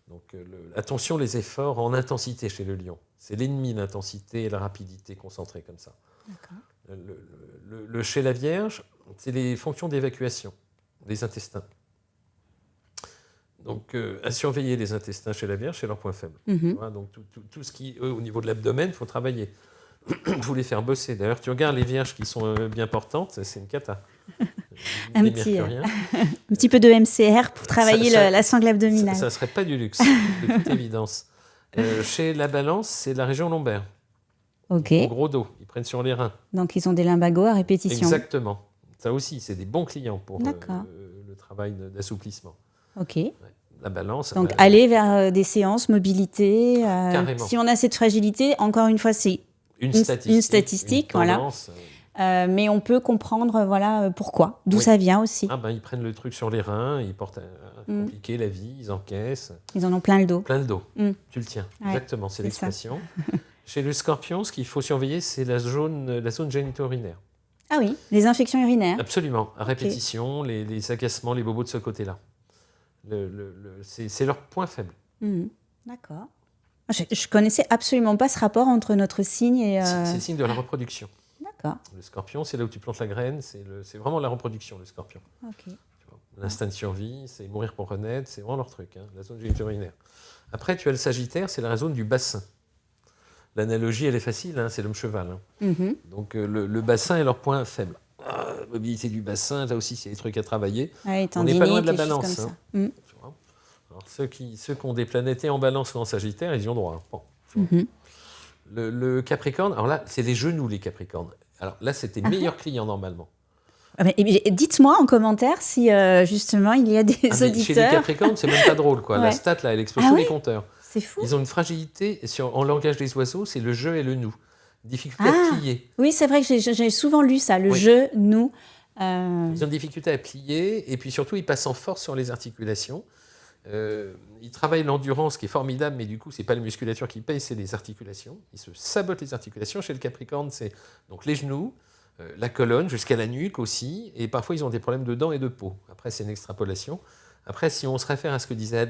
S1: Donc, attention, les efforts en intensité chez le lion. C'est l'ennemi, l'intensité et la rapidité concentrée comme ça. Chez la Vierge, c'est les fonctions d'évacuation, les intestins. Donc, à surveiller les intestins chez la Vierge, c'est leur point faible. Voilà, donc, tout ce qui, au niveau de l'abdomen, il faut travailler. Il faut les faire bosser. D'ailleurs, tu regardes les Vierges qui sont bien portantes, c'est une cata.
S2: un petit peu de MCR pour travailler la sangle abdominale.
S1: Ça ne serait pas du luxe, de toute évidence. Chez la Balance, c'est la région lombaire.
S2: Ok.
S1: Au gros dos, ils prennent sur les reins.
S2: Donc, ils ont des lumbagos à répétition.
S1: Exactement. Ça aussi, c'est des bons clients pour le travail d'assouplissement.
S2: Ok.
S1: Ouais. La Balance.
S2: Donc, aller vers des séances, mobilité.
S1: Carrément.
S2: Si on a cette fragilité, encore une fois, c'est une statistique,
S1: une tendance,
S2: mais on peut comprendre pourquoi, d'où ça vient aussi.
S1: Ils prennent le truc sur les reins, ils portent à compliquer la vie, ils encaissent.
S2: Ils en ont plein le dos.
S1: Plein le dos, tu le tiens, exactement, c'est l'expression. Chez le Scorpion, ce qu'il faut surveiller, c'est la zone génito-urinaire.
S2: Ah oui, les infections urinaires.
S1: Absolument, à répétition, les agacements, les bobos de ce côté-là. C'est leur point faible.
S2: D'accord. Je connaissais absolument pas ce rapport entre notre signe et...
S1: C'est le signe de la reproduction.
S2: D'accord.
S1: Le Scorpion, c'est là où tu plantes la graine, c'est vraiment la reproduction, le Scorpion.
S2: Ok.
S1: L'instinct de survie, c'est mourir pour renaître, c'est vraiment leur truc, la zone génito-urinaire. Après, tu as le Sagittaire, c'est la zone du bassin. L'analogie, elle est facile, c'est l'homme cheval. Donc le bassin est leur point faible. Mobilité du bassin, là aussi, c'est des trucs à travailler. On n'est pas loin de la Balance. Tu vois. Alors, ceux qui ont des planétés en Balance ou en Sagittaire, ils y ont droit. Bon, le Capricorne, alors là, c'est les genoux, les Capricornes. Alors là, c'est tes meilleurs clients normalement.
S2: Dites-moi en commentaire si justement il y a des auditeurs.
S1: Chez les Capricornes, c'est même pas drôle, quoi. La stat, là, elle explose tous les compteurs.
S2: C'est fou.
S1: Ils ont une fragilité, en langage des oiseaux, c'est le je et le nous. Difficulté à plier.
S2: Oui, c'est vrai que j'ai souvent lu ça, le je, nous.
S1: Ils ont une difficulté à plier, et puis surtout, ils passent en force sur les articulations. Ils travaillent l'endurance, qui est formidable, mais du coup, c'est pas la musculature qui paye, c'est les articulations. Ils se sabotent les articulations. Chez le Capricorne, c'est donc les genoux, la colonne, jusqu'à la nuque aussi, et parfois, ils ont des problèmes de dents et de peau. Après, c'est une extrapolation. Après, si on se réfère à ce que disait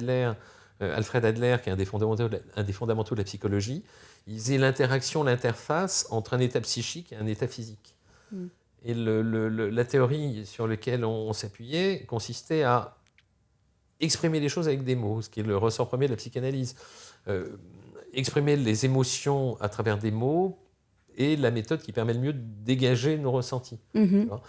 S1: Alfred Adler, qui est un des fondamentaux de la psychologie, il disait l'interface entre un état psychique et un état physique. Et la théorie sur laquelle on s'appuyait consistait à exprimer les choses avec des mots, ce qui est le ressort premier de la psychanalyse. exprimer les émotions à travers des mots est la méthode qui permet le mieux de dégager nos ressentis. Tu vois.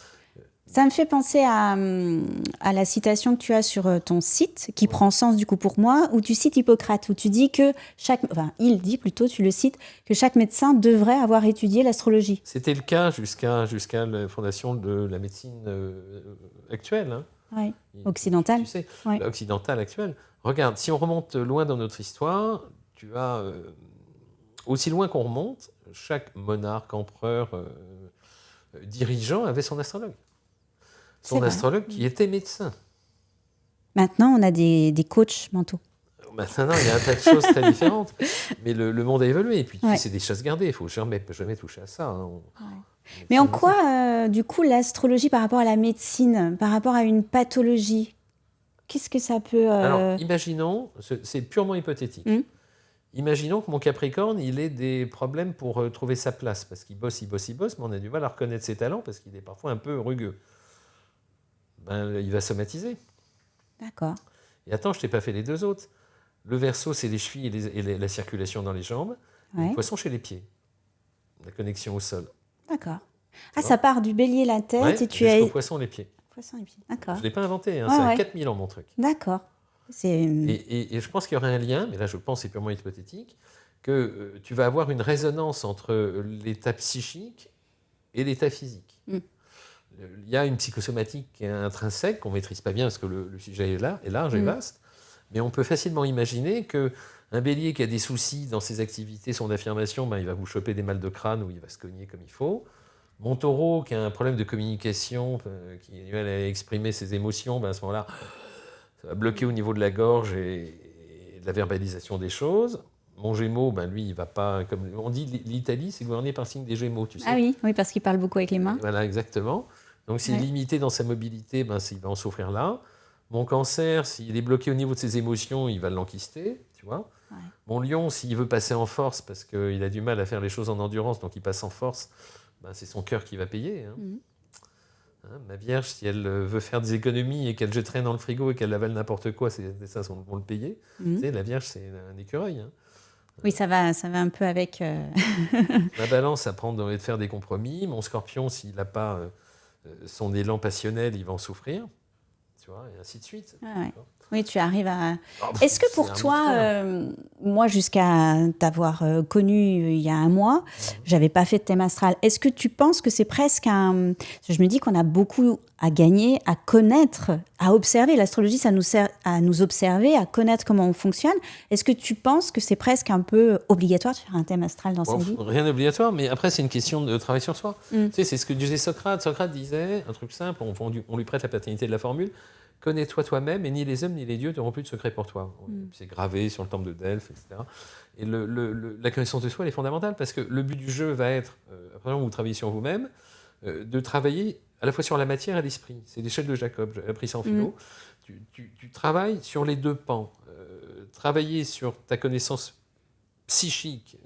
S2: Ça me fait penser à la citation que tu as sur ton site, qui prend sens du coup pour moi, où tu cites Hippocrate, où tu dis que il dit plutôt, tu le cites, que chaque médecin devrait avoir étudié l'astrologie.
S1: C'était le cas jusqu'à la fondation de la médecine actuelle. Hein.
S2: Oui, occidentale.
S1: Tu sais,
S2: Ouais.
S1: occidentale actuelle. Regarde, si on remonte loin dans notre histoire, tu as, aussi loin qu'on remonte, chaque monarque, empereur, dirigeant avait son astrologue.
S2: C'est
S1: Son
S2: vrai.
S1: astrologue qui était médecin.
S2: Maintenant, on a des coachs mentaux.
S1: Maintenant, il y a un tas de choses très différentes, mais le monde a évolué. Et puis,
S2: Ouais.
S1: c'est des choses gardées. Il ne faut jamais toucher à ça. Hein.
S2: Mais en quoi, du coup, l'astrologie par rapport à la médecine, par rapport à une pathologie, qu'est-ce que ça peut...
S1: Alors, imaginons, c'est purement hypothétique. Imaginons que mon Capricorne, il ait des problèmes pour trouver sa place, parce qu'il bosse, mais on a du mal à reconnaître ses talents, parce qu'il est parfois un peu rugueux. Ben, il va somatiser.
S2: D'accord.
S1: Et attends, je t'ai pas fait les deux autres. Le Verseau, c'est les chevilles et la circulation dans les jambes.
S2: Ouais.
S1: Le Poisson, chez les pieds. La connexion au sol.
S2: D'accord.
S1: Tu vois
S2: Ça part du bélier la tête
S1: Ouais,
S2: et tu as...
S1: jusqu'au Poisson, les pieds.
S2: Poisson et pieds. D'accord.
S1: Je ne l'ai pas inventé, hein,
S2: Ouais,
S1: c'est à
S2: ouais.
S1: 4000 ans mon truc.
S2: D'accord. C'est...
S1: Et je pense qu'il y aurait un lien, mais là je pense que c'est purement hypothétique, que tu vas avoir une résonance entre l'état psychique et l'état physique. Il y a une psychosomatique qui est intrinsèque, qu'on ne maîtrise pas bien parce que le sujet est large et vaste, mais on peut facilement imaginer qu'un bélier qui a des soucis dans ses activités, son affirmation, ben, il va vous choper des mal de crâne ou il va se cogner comme il faut. Mon taureau qui a un problème de communication, qui a du mal à exprimer ses émotions, ben, à ce moment-là, ça va bloquer au niveau de la gorge et de la verbalisation des choses. Mon Gémeaux, ben lui, il va pas... Comme on dit, l'Italie, c'est gouverné par le signe des Gémeaux, tu sais.
S2: Ah oui, parce qu'il parle beaucoup avec les mains.
S1: Voilà, exactement. Donc, s'il est limité dans sa mobilité, ben, il va en souffrir là. Mon Cancer, s'il est bloqué au niveau de ses émotions, il va l'enquister, tu vois. Ouais. Mon Lion, s'il veut passer en force, parce qu'il a du mal à faire les choses en endurance, donc il passe en force, ben, c'est son cœur qui va payer. Hein. Hein, ma Vierge, si elle veut faire des économies et qu'elle jetterait dans le frigo et qu'elle avale n'importe quoi, ça vont le payer. Tu sais, la Vierge, c'est un écureuil. Hein.
S2: Oui, ça va un peu avec...
S1: Ma Balance apprend de faire des compromis. Mon Scorpion, s'il n'a pas son élan passionnel, il va en souffrir. Tu vois, et ainsi de suite.
S2: Ah ouais. Oui, tu arrives à... Est-ce que pour toi, moi, jusqu'à t'avoir connu il y a un mois, j'avais pas fait de thème astral. Est-ce que tu penses que c'est presque un... Je me dis qu'on a beaucoup à gagner, à connaître, à observer. L'astrologie, ça nous sert à nous observer, à connaître comment on fonctionne. Est-ce que tu penses que c'est presque un peu obligatoire de faire un thème astral dans sa vie ?
S1: Rien d'obligatoire, mais après, c'est une question de travail sur soi. Tu sais, c'est ce que disait Socrate. Socrate disait un truc simple, on lui prête la paternité de la formule. Connais-toi toi-même et ni les hommes ni les dieux n'auront plus de secret pour toi. C'est gravé sur le temple de Delphes, etc. Et la connaissance de soi, elle est fondamentale parce que le but du jeu va être, après vous travaillez sur vous-même, de travailler à la fois sur la matière et l'esprit. C'est l'échelle de Jacob, j'ai appris ça en philo. Tu travailles sur les deux pans. Travailler sur ta connaissance psychique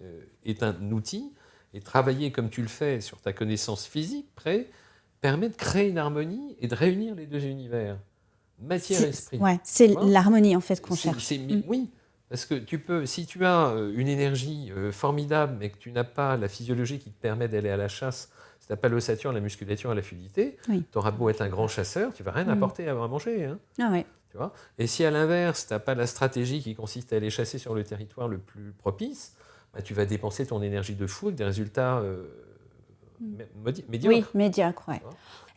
S1: est un outil, et travailler comme tu le fais sur ta connaissance physique, permet de créer une harmonie et de réunir les deux univers. Matière et esprit.
S2: Ouais, c'est l'harmonie en fait qu'on cherche.
S1: Oui, parce que si tu as une énergie formidable, mais que tu n'as pas la physiologie qui te permet d'aller à la chasse, si tu n'as pas l'ossature, la musculature et la fluidité, tu auras beau être un grand chasseur, tu ne vas rien apporter à manger. Hein.
S2: Ah ouais.
S1: Tu vois, et si à l'inverse, tu n'as pas la stratégie qui consiste à aller chasser sur le territoire le plus propice, bah, tu vas dépenser ton énergie de fou avec des résultats médiocres.
S2: Oui, médiocres, ouais.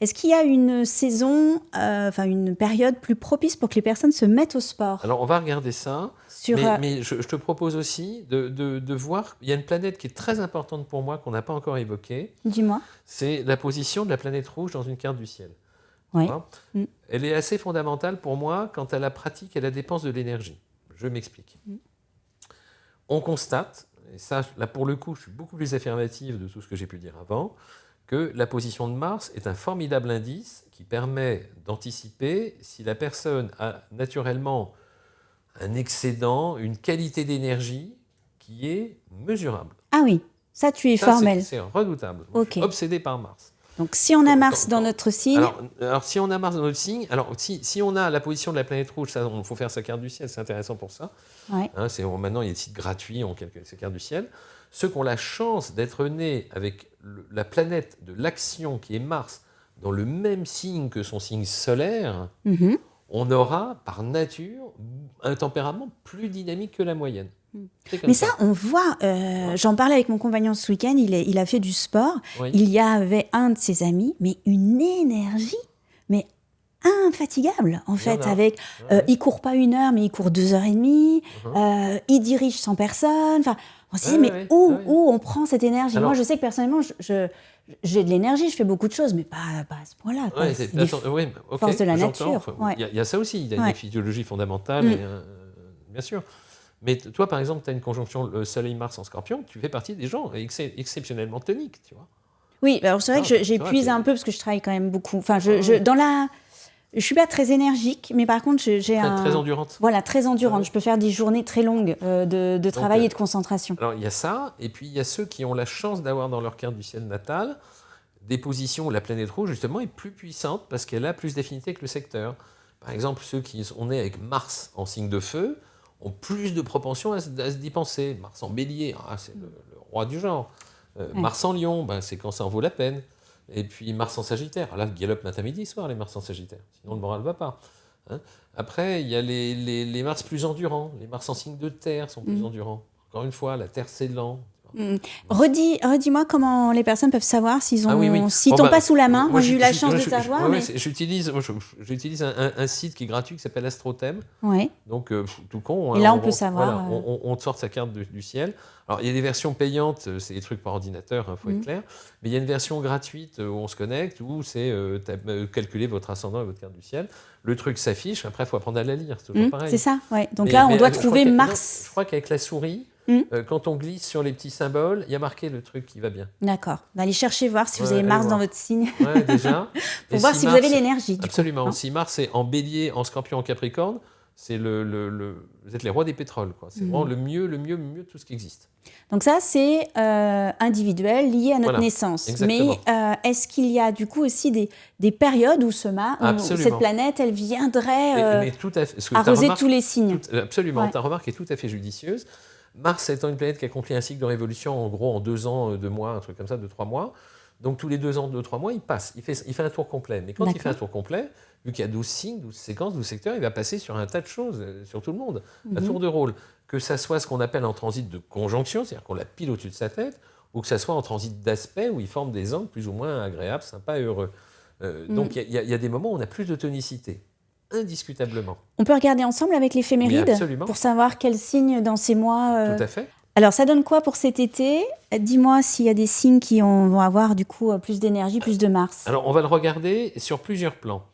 S2: Est-ce qu'il y a une saison, une période plus propice pour que les personnes se mettent au sport ?
S1: Alors, on va regarder ça, mais je te propose aussi de voir, il y a une planète qui est très importante pour moi, qu'on n'a pas encore évoquée.
S2: Dis-moi.
S1: C'est la position de la planète rouge dans une carte du ciel.
S2: Oui.
S1: Elle est assez fondamentale pour moi quant à la pratique et la dépense de l'énergie. Je m'explique. On constate, et ça, là pour le coup, je suis beaucoup plus affirmative de tout ce que j'ai pu dire avant, que la position de Mars est un formidable indice qui permet d'anticiper si la personne a naturellement un excédent, une qualité d'énergie qui est mesurable.
S2: Ah oui, ça tu es formel.
S1: C'est redoutable.
S2: Okay.
S1: Je suis obsédé par Mars.
S2: Donc si on a Mars dans notre signe...
S1: Alors, si on a Mars dans notre signe, alors si on a la position de la planète rouge, il faut faire sa carte du ciel, c'est intéressant pour ça.
S2: Ouais.
S1: Hein, maintenant, il y a des sites gratuits, on calcule sa carte du ciel. Ceux qui ont la chance d'être nés avec la planète de l'action qui est Mars dans le même signe que son signe solaire, on aura par nature un tempérament plus dynamique que la moyenne.
S2: Mais ça, on voit, j'en parlais avec mon compagnon ce week-end, il a fait du sport,
S1: Oui.
S2: il y avait un de ses amis, mais une énergie, mais infatigable en fait, avec, il court pas 1 heure, mais il court 2h30, il dirige 100 personnes, enfin, on se dit, mais où on prend cette énergie? Moi, je sais que personnellement, j'ai de l'énergie, je fais beaucoup de choses, mais pas à ce point-là.
S1: Ouais, c'est des forces
S2: de la nature.
S1: Il y a ça aussi, il y a une physiologie fondamentale, bien sûr. Mais toi, par exemple, tu as une conjonction le Soleil-Mars en Scorpion, tu fais partie des gens exceptionnellement toniques, tu vois.
S2: Oui, alors c'est vrai que j'épuise un peu parce que je travaille quand même beaucoup. Enfin, je suis pas très énergique, mais par contre,
S1: très endurante.
S2: Voilà, très endurante. Je peux faire des journées très longues de travail et de concentration.
S1: Alors, il y a ça, et puis il y a ceux qui ont la chance d'avoir dans leur carte du ciel natal des positions où la planète rouge, justement, est plus puissante parce qu'elle a plus d'affinité que le secteur. Par exemple, ceux qui sont nés avec Mars en signe de feu ont plus de propension à se dépenser. Mars en bélier, c'est le roi du genre. Mars en lion, c'est quand ça en vaut la peine. Et puis Mars en sagittaire, là, galope matin, midi, soir, les Mars en sagittaire. Sinon, le moral ne va pas. Hein. Après, il y a les Mars plus endurants. Les Mars en signe de terre sont plus endurants. Encore une fois, la terre, c'est lent.
S2: Redis-moi comment les personnes peuvent savoir s'ils tombent pas sous la main. Moi, j'ai eu la chance de savoir.
S1: J'utilise un site qui est gratuit qui s'appelle Astrothème.
S2: Ouais.
S1: Donc, tout con.
S2: Et là, on peut savoir.
S1: Voilà, on te sort sa carte du ciel. Alors, il y a des versions payantes, c'est des trucs par ordinateur, il faut être clair. Mais il y a une version gratuite où on se connecte, où c'est calculer votre ascendant et votre carte du ciel. Le truc s'affiche, après, il faut apprendre à la lire. C'est toujours pareil.
S2: C'est ça, ouais. Donc là, on doit trouver Mars.
S1: Je crois qu'avec la souris, quand on glisse sur les petits symboles, il y a marqué le truc qui va bien.
S2: D'accord. On va aller chercher voir si vous avez Mars dans votre signe.
S1: Ouais, déjà.
S2: Pour voir si Mars, vous avez l'énergie.
S1: Absolument. Si Mars est en bélier, en scorpion, en capricorne, c'est vous êtes les rois des pétroles. C'est vraiment le mieux de tout ce qui existe.
S2: Donc ça, c'est individuel, lié à notre naissance.
S1: Exactement.
S2: Mais est-ce qu'il y a du coup aussi des périodes où cette planète, elle viendrait
S1: mais tout à fait,
S2: arroser tous les signes?
S1: Absolument. Ta remarque est tout à fait judicieuse. Mars étant une planète qui accomplit un cycle de révolution, en gros, en 2 ans, 2 mois, un truc comme ça, 2-3 mois. Donc, tous les 2 ans, 2-3 mois, il passe. Il fait un tour complet. Mais quand il fait un tour complet, vu qu'il y a 12 signes, 12 séquences, 12 secteurs, il va passer sur un tas de choses, sur tout le monde, à tour de rôle. Que ça soit ce qu'on appelle en transit de conjonction, c'est-à-dire qu'on l'a pile au-dessus de sa tête, ou que ça soit en transit d'aspect, où il forme des angles plus ou moins agréables, sympas et heureux. Donc, il y a des moments où on a plus de tonicité. Indiscutablement.
S2: On peut regarder ensemble avec l'éphéméride pour savoir quels signes dans ces mois...
S1: Tout à fait.
S2: Alors, ça donne quoi pour cet été? Dis-moi s'il y a des signes qui vont avoir du coup plus d'énergie, plus de Mars.
S1: Alors, on va le regarder sur plusieurs plans.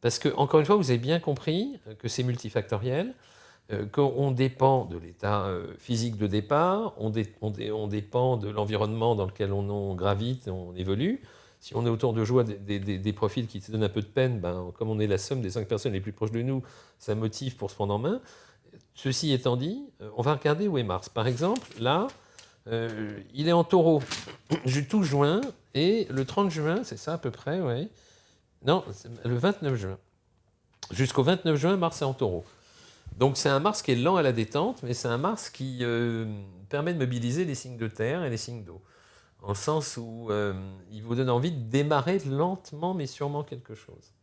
S1: Parce que, encore une fois, vous avez bien compris que c'est multifactoriel, qu'on dépend de l'état physique de départ, on dépend de l'environnement dans lequel on gravite, on évolue. Si on est autour de joie des profils qui se donnent un peu de peine, comme on est la somme des 5 personnes les plus proches de nous, ça motive pour se prendre en main. Ceci étant dit, on va regarder où est Mars. Par exemple, là, il est en taureau tout juin, et le 30 juin, c'est ça à peu près, oui. Non, le 29 juin. Jusqu'au 29 juin, Mars est en taureau. Donc c'est un Mars qui est lent à la détente, mais c'est un Mars qui permet de mobiliser les signes de terre et les signes d'eau. En le sens où il vous donne envie de démarrer lentement mais sûrement quelque chose.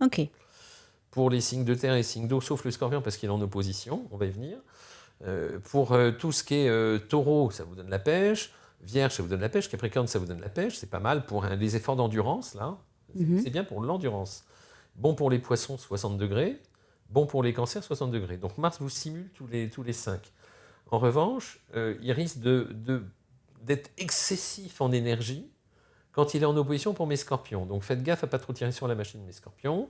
S2: Ok.
S1: Pour les signes de terre et les signes d'eau, sauf le scorpion parce qu'il est en opposition, on va y venir. Pour tout ce qui est taureau, ça vous donne la pêche. Vierge, ça vous donne la pêche. Capricorne, ça vous donne la pêche. C'est pas mal pour les efforts d'endurance, là. C'est bien pour l'endurance. Bon pour les poissons, 60 degrés. Bon pour les cancers, 60 degrés. Donc Mars vous stimule tous les 5. En revanche, il risque d'être excessif en énergie quand il est en opposition pour mes scorpions. Donc faites gaffe à ne pas trop tirer sur la machine de mes scorpions.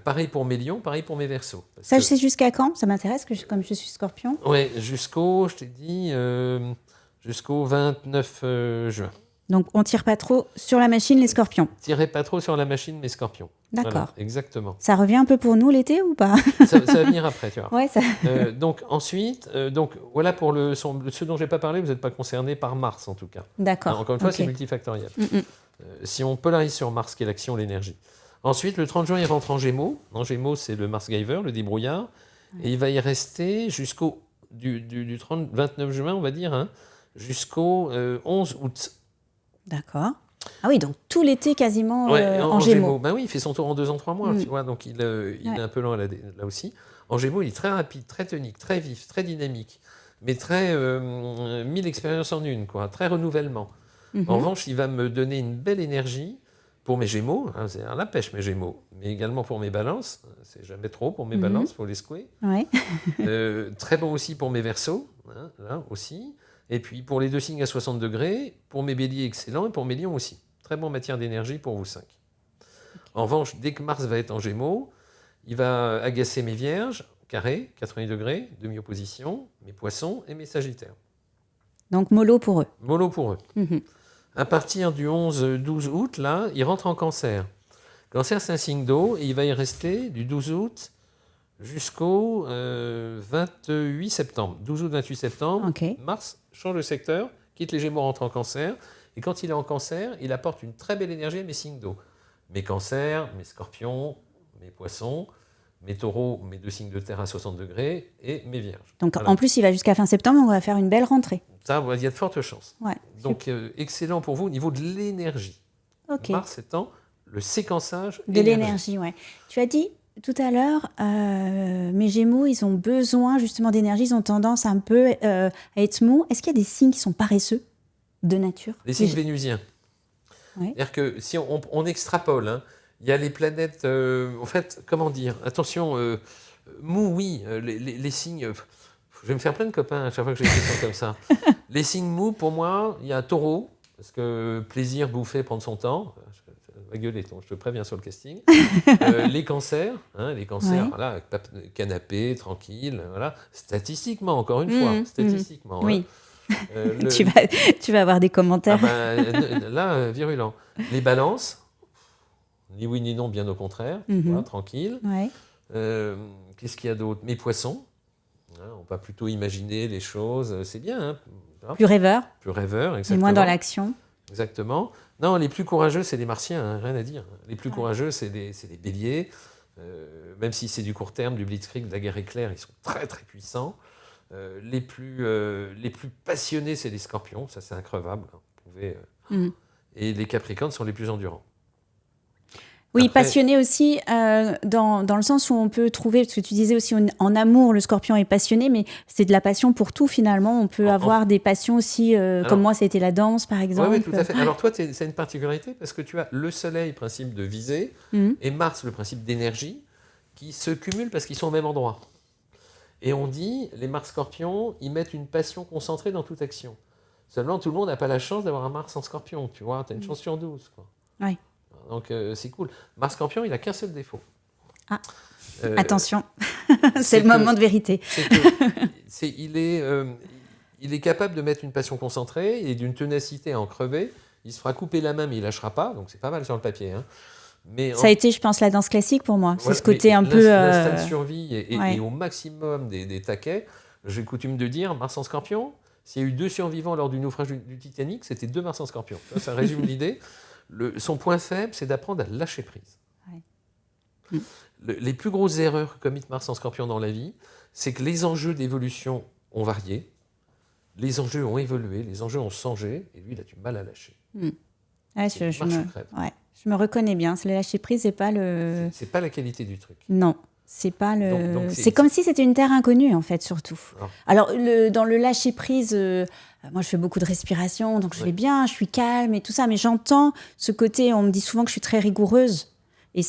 S1: Pareil pour mes lions, pareil pour mes verseaux.
S2: Ça, je sais jusqu'à quand? Ça m'intéresse, comme je suis scorpion.
S1: Oui, je t'ai dit, jusqu'au 29 juin.
S2: Donc, on ne tire pas trop sur la machine, les scorpions.
S1: Tirez pas trop sur la machine, mes scorpions.
S2: D'accord.
S1: Voilà, exactement.
S2: Ça revient un peu pour nous l'été ou pas?
S1: ça va venir après, tu vois.
S2: Ouais, ça...
S1: donc ensuite, voilà pour ce dont je n'ai pas parlé, vous n'êtes pas concerné par Mars en tout cas.
S2: D'accord.
S1: Alors, encore une fois, c'est multifactoriel. Si on polarise sur Mars, qui est l'action, l'énergie. Ensuite, le 30 juin, il rentre en Gémeaux. En Gémeaux, c'est le Mars Giver, le débrouillard. Et il va y rester jusqu'au 29 juin, on va dire, hein, jusqu'au 11 août.
S2: D'accord. Ah oui, donc tout l'été quasiment en
S1: Gémeaux.
S2: Gémeaux.
S1: Ben oui, il fait son tour en 2 ans, 3 mois, tu vois, donc il est un peu lent là aussi. En Gémeaux, il est très rapide, très tonique, très vif, très dynamique, mais très 1000 expériences en une, quoi, très renouvellement. En revanche, il va me donner une belle énergie pour mes Gémeaux, hein, c'est la pêche mes Gémeaux, mais également pour mes Balances, c'est jamais trop pour mes Balances, il faut les secouer.
S2: Ouais.
S1: Très bon aussi pour mes Verseaux, hein, là aussi. Et puis pour les 2 signes à 60 degrés, pour mes Béliers, excellent, et pour mes Lions aussi. Très bon matière d'énergie pour vous 5. En revanche, dès que Mars va être en Gémeaux, il va agacer mes Vierges, carré, 80 degrés, demi-opposition, mes Poissons et mes Sagittaires.
S2: Donc mollo pour eux.
S1: Mollo pour eux. À partir du 11-12 août, là, il rentre en Cancer. Cancer, c'est un signe d'eau, et il va y rester du 12 août jusqu'au 28 septembre. 12 août, 28 septembre, Mars change de secteur, quitte les Gémeaux, rentre en Cancer. Et quand il est en Cancer, il apporte une très belle énergie à mes signes d'eau. Mes Cancers, mes Scorpions, mes Poissons, mes Taureaux, mes 2 signes de terre à 60 degrés et mes Vierges.
S2: Donc en plus, il va jusqu'à fin septembre, on va faire une belle rentrée.
S1: Ça, il y a de fortes chances.
S2: Ouais.
S1: Donc excellent pour vous au niveau de l'énergie. Mars étant le séquençage
S2: de l'énergie. Ouais. Tu as dit tout à l'heure, mes Gémeaux, ils ont besoin justement d'énergie, ils ont tendance un peu à être mous. Est-ce qu'il y a des signes qui sont paresseux de nature?
S1: Les signes vénusiens. Ouais. C'est-à-dire que si on extrapole, hein, il y a les planètes, en fait, comment dire, attention, mou, oui, les signes, je vais me faire plein de copains à chaque fois que j'ai des questions comme ça. Les signes mous, pour moi, il y a Taureau, parce que plaisir, bouffer, prendre son temps. Va gueuler, je te préviens sur le casting. Les cancers, voilà, canapé, tranquille, voilà. Statistiquement, encore une fois, statistiquement.
S2: Oui. Hein. Tu vas avoir des commentaires.
S1: Là, virulent. Les balances, ni oui ni non, bien au contraire, voilà, tranquille.
S2: Ouais.
S1: Qu'est-ce qu'il y a d'autre? Mes Poissons, hein, on va plutôt imaginer les choses, c'est bien. Hein,
S2: plus rêveur.
S1: Plus rêveur, exactement.
S2: Et moins dans l'action.
S1: Exactement. Non, les plus courageux, c'est les Martiens, hein, rien à dire. Les plus courageux, c'est les Béliers. Même si c'est du court terme, du blitzkrieg, de la guerre éclair, ils sont très très puissants. Les plus passionnés, c'est les Scorpions, ça c'est increvable. Hein, vous pouvez, et les Capricornes sont les plus endurants.
S2: Oui, après, passionné aussi dans le sens où on peut trouver, parce que tu disais aussi en amour, le Scorpion est passionné, mais c'est de la passion pour tout finalement. On peut avoir des passions aussi, comme moi, c'était la danse par exemple.
S1: Oui, tout à fait. Alors toi, c'est une particularité parce que tu as le Soleil, principe de visée, et Mars, le principe d'énergie, qui se cumulent parce qu'ils sont au même endroit. Et on dit, les Mars Scorpions, ils mettent une passion concentrée dans toute action. Seulement, tout le monde n'a pas la chance d'avoir un Mars en Scorpion, tu vois, tu as une chance sur 12. Quoi.
S2: Oui.
S1: Donc c'est cool. Mars Scorpion, il n'a qu'un seul défaut.
S2: Ah, attention, c'est le moment de vérité.
S1: Il est capable de mettre une passion concentrée et d'une ténacité à en crever. Il se fera couper la main, mais il ne lâchera pas, donc c'est pas mal sur le papier. Hein. Mais
S2: ça a été, je pense, la danse classique pour moi. C'est ce côté un peu...
S1: L'instinct de survie est au maximum des taquets. J'ai coutume de dire, Mars en Scorpion, s'il y a eu 2 survivants lors du naufrage du Titanic, c'était 2 Mars en Scorpion. Ça résume l'idée. Son point faible, c'est d'apprendre à lâcher prise. Ouais. Les plus grosses erreurs que commit Mars en Scorpion dans la vie, c'est que les enjeux d'évolution ont varié, les enjeux ont évolué, les enjeux ont changé, et lui, il a du mal à lâcher.
S2: Ouais, je me reconnais bien. Le lâcher prise, c'est pas le...
S1: C'est pas la qualité du truc.
S2: Non. C'est pas le. Donc c'est comme si c'était une terre inconnue en fait surtout. Alors dans le lâcher prise, moi je fais beaucoup de respiration, donc je vais bien, je suis calme et tout ça, mais j'entends ce côté. On me dit souvent que je suis très rigoureuse et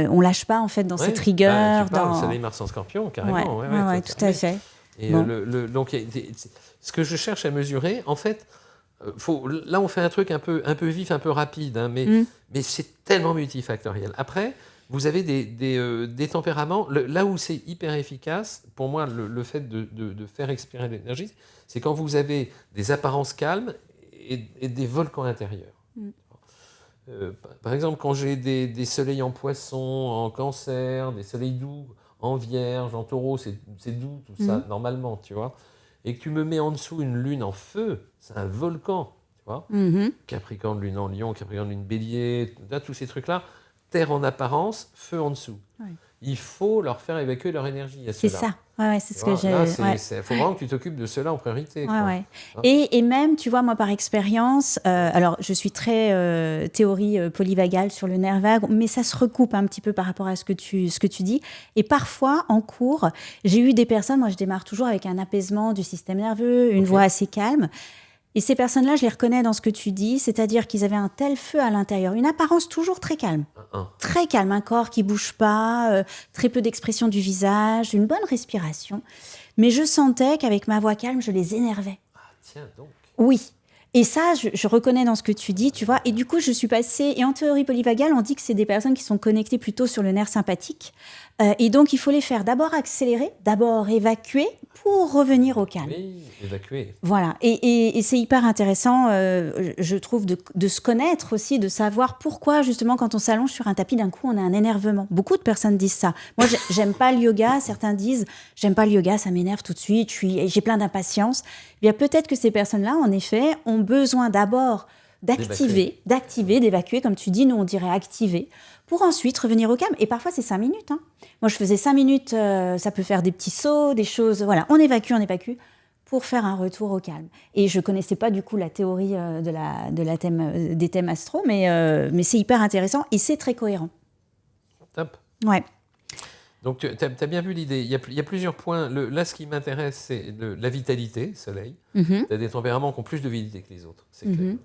S2: on lâche pas en fait dans cette rigueur.
S1: C'est les Mars en Scorpion carrément.
S2: Ouais, tout à fait.
S1: Et donc ce que je cherche à mesurer, en fait, là on fait un truc un peu vif, un peu rapide, hein, mais c'est tellement multifactoriel. Après. Vous avez des tempéraments. Là où c'est hyper efficace, pour moi, le fait de faire expirer l'énergie, c'est quand vous avez des apparences calmes et des volcans intérieurs. Par exemple, quand j'ai des soleils en Poisson, en Cancer, des soleils doux en Vierge, en Taureau, c'est doux tout ça, normalement, tu vois. Et que tu me mets en dessous une lune en feu, c'est un volcan. Tu vois.
S2: Mhm.
S1: Capricorne, lune en lion, Capricorne, lune bélier, tous ces trucs-là. Terre en apparence, feu en dessous.
S2: Ouais.
S1: Il faut leur faire évacuer leur énergie à
S2: C'est
S1: ceux-là.
S2: ça. Ouais, c'est ce que j'ai.
S1: Là,
S2: Ouais.
S1: faut vraiment que tu t'occupes de ceux-là en priorité.
S2: Ouais,
S1: Quoi.
S2: ouais.
S1: Hein?
S2: Et même, tu vois, moi, par expérience, alors je suis très théorie polyvagale sur le nerf vague, mais ça se recoupe un petit peu par rapport à ce que tu dis. Et parfois, en cours, j'ai eu des personnes, moi je démarre toujours avec un apaisement du système nerveux, une voix assez calme. Et ces personnes-là, je les reconnais dans ce que tu dis, c'est-à-dire qu'ils avaient un tel feu à l'intérieur, une apparence toujours très calme. Très calme, un corps qui bouge pas, très peu d'expression du visage, une bonne respiration. Mais je sentais qu'avec ma voix calme, je les énervais.
S1: Ah, tiens donc.
S2: Oui. Et ça, je reconnais dans ce que tu dis, tu vois. Et du coup, je suis passée... Et en théorie polyvagale, on dit que c'est des personnes qui sont connectées plutôt sur le nerf sympathique. Et donc, il faut les faire d'abord accélérer, d'abord évacuer pour revenir au calme.
S1: Oui, évacuer.
S2: Voilà. Et c'est hyper intéressant, je trouve, de se connaître aussi, de savoir pourquoi, justement, quand on s'allonge sur un tapis, d'un coup, on a un énervement. Beaucoup de personnes disent ça. Moi, j'aime pas le yoga. Certains disent, j'aime pas le yoga, ça m'énerve tout de suite, j'ai plein d'impatience. Eh bien, peut-être que ces personnes-là, en effet, ont besoin d'abord d'évacuer, comme tu dis, nous, on dirait activer, pour ensuite revenir au calme. Et parfois, c'est 5 minutes. Hein. Moi, je faisais 5 minutes, ça peut faire des petits sauts, des choses. Voilà, on évacue, pour faire un retour au calme. Et je ne connaissais pas du coup la théorie des thèmes astro, mais c'est hyper intéressant et c'est très cohérent.
S1: Top.
S2: Ouais.
S1: Donc tu as bien vu l'idée. Il y a plusieurs points. Là, ce qui m'intéresse, c'est la vitalité, soleil. Tu as des tempéraments qui ont plus de vitalité que les autres. C'est clair.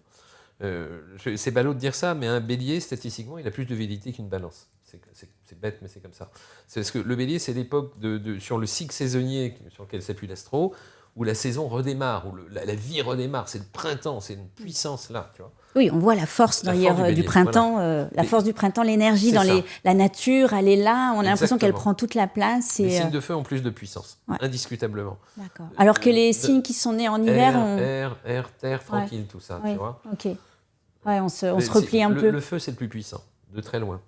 S1: C'est ballot de dire ça, mais un bélier, statistiquement, il a plus de vitalité qu'une balance. C'est bête, mais c'est comme ça. C'est parce que le bélier, c'est l'époque sur le cycle saisonnier sur lequel s'appuie l'astro, où la saison redémarre, où la vie redémarre. C'est le printemps, c'est une puissance là, tu vois.
S2: Oui, on voit la force d'ailleurs du printemps, voilà. La force du printemps, l'énergie dans la nature, elle est là, on a l'impression qu'elle prend toute la place.
S1: Les signes de feu ont plus de puissance, indiscutablement.
S2: D'accord. Alors que les signes qui sont nés en hiver...
S1: Air, terre, tranquille, tout ça, tu vois.
S2: Ok. Ouais, on se replie un peu.
S1: Le feu, c'est le plus puissant, de très loin.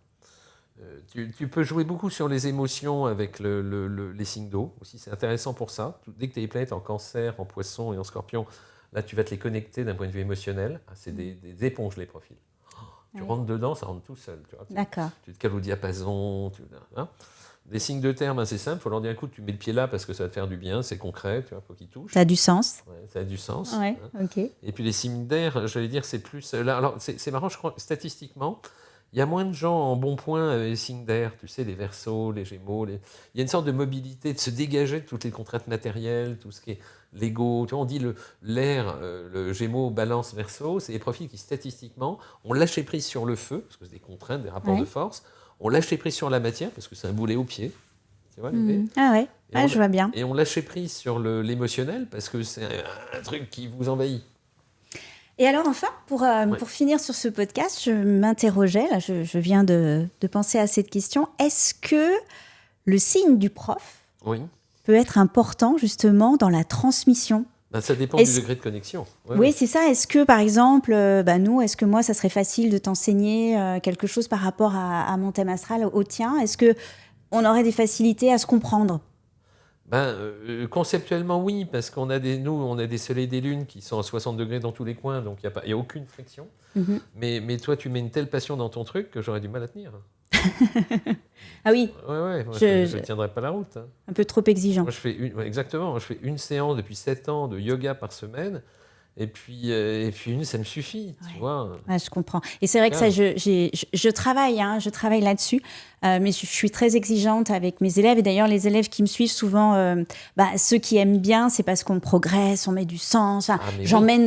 S1: Tu peux jouer beaucoup sur les émotions avec les signes d'eau aussi, c'est intéressant pour ça. Dès que tu as les planètes en cancer, en poisson et en scorpion, là tu vas te les connecter d'un point de vue émotionnel. C'est des éponges les profils. Tu rentres dedans, ça rentre tout seul. Tu vois.
S2: D'accord.
S1: Tu te cales au diapason. Des signes de terre, c'est simple, il faut leur dire un coup, tu mets le pied là parce que ça va te faire du bien, c'est concret, tu vois, faut qu'ils touchent.
S2: Ça a du sens.
S1: Ouais, ça a du sens.
S2: Ouais, ok.
S1: Et puis les signes d'air, j'allais dire, c'est plus... Alors, c'est marrant, je crois, statistiquement, il y a moins de gens en bon point avec les signes d'air, tu sais, les Verseaux, les Gémeaux. Il y a une sorte de mobilité, de se dégager de toutes les contraintes matérielles, tout ce qui est l'ego. Tu vois, on dit l'air, le Gémeaux, Balance, Verseau, c'est des profils qui, statistiquement, ont lâché prise sur le feu, parce que c'est des contraintes, des rapports de force, ont lâché prise sur la matière, parce que c'est un boulet au pied. Tu vois l'idée ?
S2: Ah ouais, je vois bien.
S1: Et on lâché prise sur l'émotionnel, parce que c'est un truc qui vous envahit.
S2: Et alors enfin, pour finir sur ce podcast, je m'interrogeais, là je viens de penser à cette question, est-ce que le signe du prof peut être important justement dans la transmission ?
S1: Ça dépend du degré de connexion.
S2: Oui, c'est ça. Est-ce que par exemple, est-ce que moi, ça serait facile de t'enseigner quelque chose par rapport à mon thème astral, au tien ? Est-ce qu'on aurait des facilités à se comprendre ?
S1: Conceptuellement, oui, parce qu'on a des soleils et des lunes qui sont à 60 degrés dans tous les coins, donc il n'y a aucune friction. Mais toi, tu mets une telle passion dans ton truc que j'aurais du mal à tenir.
S2: Ah oui.
S1: Ouais, moi, je ne tiendrai pas la route.
S2: Un peu trop exigeant.
S1: Moi, je fais une séance depuis 7 ans de yoga par semaine. Et puis une, ça me suffit, tu vois.
S2: Ouais, je comprends. Et c'est vrai que ça, je travaille là-dessus, mais je suis très exigeante avec mes élèves. Et d'ailleurs, les élèves qui me suivent souvent, ceux qui aiment bien, c'est parce qu'on progresse, on met du sens. J'emmène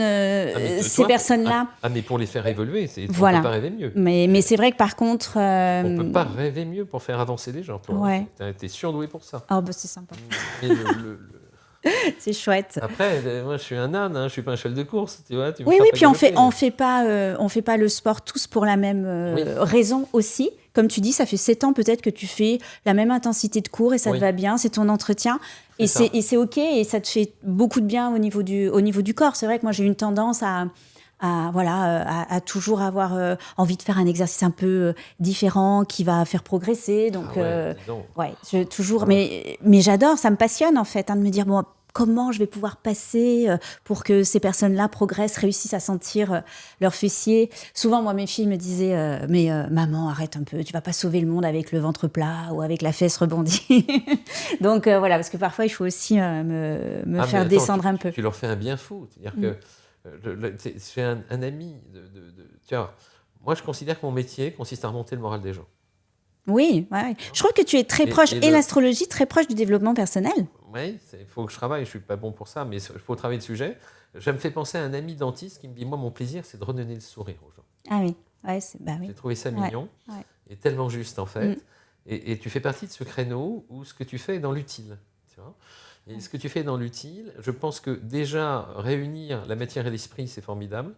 S2: ces personnes-là.
S1: Mais pour les faire évoluer, on ne peut pas rêver mieux.
S2: Mais c'est vrai que par contre...
S1: On ne peut pas rêver mieux pour faire avancer les gens. Tu es surdoué pour ça.
S2: Oh, c'est sympa.
S1: Mais
S2: c'est chouette.
S1: Après, moi, je suis un âne, je suis pas un cheval de course, tu vois.
S2: Oui, puis on fait pas le sport tous pour la même raison aussi. Comme tu dis, ça fait 7 ans peut-être que tu fais la même intensité de cours et ça te va bien, c'est ton entretien et c'est ok et ça te fait beaucoup de bien au niveau du corps. C'est vrai que moi j'ai une tendance à toujours avoir envie de faire un exercice un peu différent qui va faire progresser. Donc, mais j'adore, ça me passionne en fait, de me dire, bon, comment je vais pouvoir passer pour que ces personnes-là progressent, réussissent à sentir leur fessier. Souvent, moi, mes filles me disaient maman, arrête un peu, tu vas pas sauver le monde avec le ventre plat ou avec la fesse rebondie. Donc voilà, parce que parfois, il faut aussi me faire descendre un peu.
S1: Tu leur fais un bien fou. C'est-à-dire que j'ai un ami tu vois, moi, je considère que mon métier consiste à remonter le moral des gens.
S2: Oui, ouais. Je trouve que tu es très proche, et l'astrologie, très proche du développement personnel.
S1: Oui, il faut que je travaille, je ne suis pas bon pour ça, mais il faut travailler le sujet. Ça me fait penser à un ami dentiste qui me dit, moi, mon plaisir, c'est de redonner le sourire aux gens.
S2: Ah oui, oui.
S1: J'ai trouvé ça mignon, et tellement juste, en fait. Et tu fais partie de ce créneau où ce que tu fais est dans l'utile. Tu vois, et ce que tu fais dans l'utile, je pense que déjà, réunir la matière et l'esprit, c'est formidable.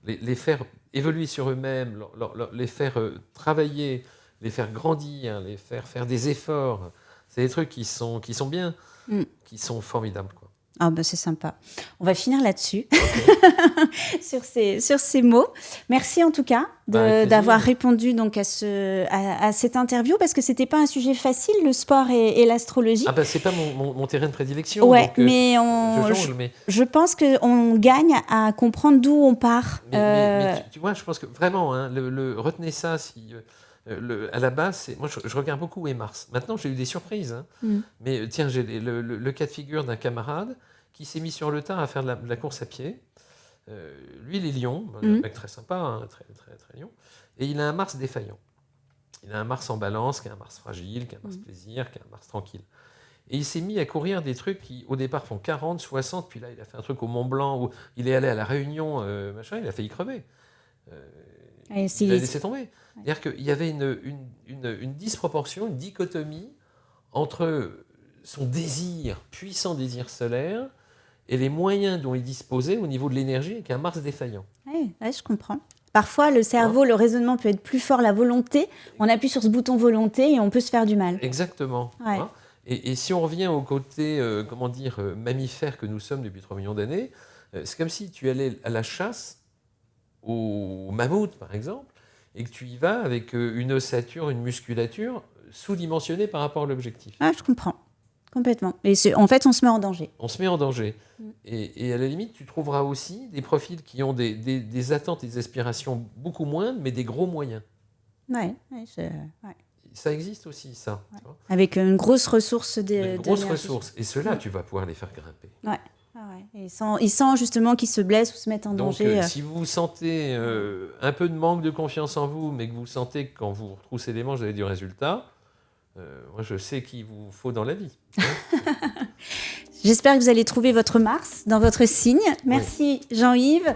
S1: Les faire évoluer sur eux-mêmes, les faire travailler, les faire grandir, les faire des efforts, c'est des trucs qui sont bien, qui sont formidables, quoi.
S2: Ah ben c'est sympa. On va finir là-dessus, sur ces mots. Merci en tout cas d'avoir répondu donc à cette interview, parce que c'était pas un sujet facile, le sport et l'astrologie.
S1: Ah ben c'est pas mon terrain de prédilection.
S2: Ouais,
S1: donc,
S2: mais je pense qu'on gagne à comprendre d'où on part.
S1: Mais tu vois, je pense que vraiment, hein, retenez ça si... à la base, moi je regarde beaucoup où est Mars. Maintenant, j'ai eu des surprises. Hein. Mais tiens, j'ai le cas de figure d'un camarade qui s'est mis sur le tard à faire de la course à pied. Lui, il est lion, un mec très sympa, hein, très, très, très lion. Et il a un Mars défaillant. Il a un Mars en balance, qui a un Mars fragile, qui a un Mars plaisir, qui a un Mars tranquille. Et il s'est mis à courir des trucs qui, au départ, font 40, 60. Puis là, il a fait un truc au Mont Blanc où il est allé à la Réunion, machin, il a failli crever. Il a laissé tomber. C'est-à-dire qu'il y avait une disproportion, une dichotomie entre son désir, puissant désir solaire, et les moyens dont il disposait au niveau de l'énergie avec un Mars défaillant.
S2: Oui, je comprends. Parfois, le cerveau, le raisonnement peut être plus fort, la volonté. On appuie sur ce bouton volonté et on peut se faire du mal.
S1: Exactement.
S2: Ouais.
S1: Hein, et si on revient au côté, mammifère que nous sommes depuis 3 millions d'années, c'est comme si tu allais à la chasse au mammouth, par exemple, et que tu y vas avec une ossature, une musculature sous-dimensionnée par rapport à l'objectif.
S2: Ah, je comprends. Complètement. Et en fait, on se met en danger.
S1: On se met en danger. Et à la limite, tu trouveras aussi des profils qui ont des attentes et des aspirations beaucoup moindres, mais des gros moyens.
S2: Ouais.
S1: Ça existe aussi, ça.
S2: Ouais. Avec une grosse ressource
S1: Une grosse ressource. Et ceux-là, tu vas pouvoir les faire grimper.
S2: Ouais. Et sans justement qu'ils se blessent ou se mettent en danger.
S1: Donc, si vous sentez un peu de manque de confiance en vous, mais que vous sentez que quand vous retroussez les manches, vous avez du résultat, moi, je sais qu'il vous faut dans la vie.
S2: J'espère que vous allez trouver votre Mars dans votre signe. Merci Jean-Yves.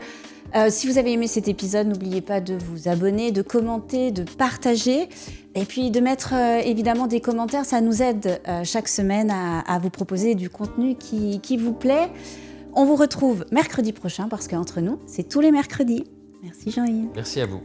S2: Si vous avez aimé cet épisode, n'oubliez pas de vous abonner, de commenter, de partager et puis de mettre évidemment des commentaires. Ça nous aide chaque semaine à vous proposer du contenu qui vous plaît. On vous retrouve mercredi prochain parce qu'entre nous, c'est tous les mercredis. Merci Jean-Yves.
S1: Merci à vous.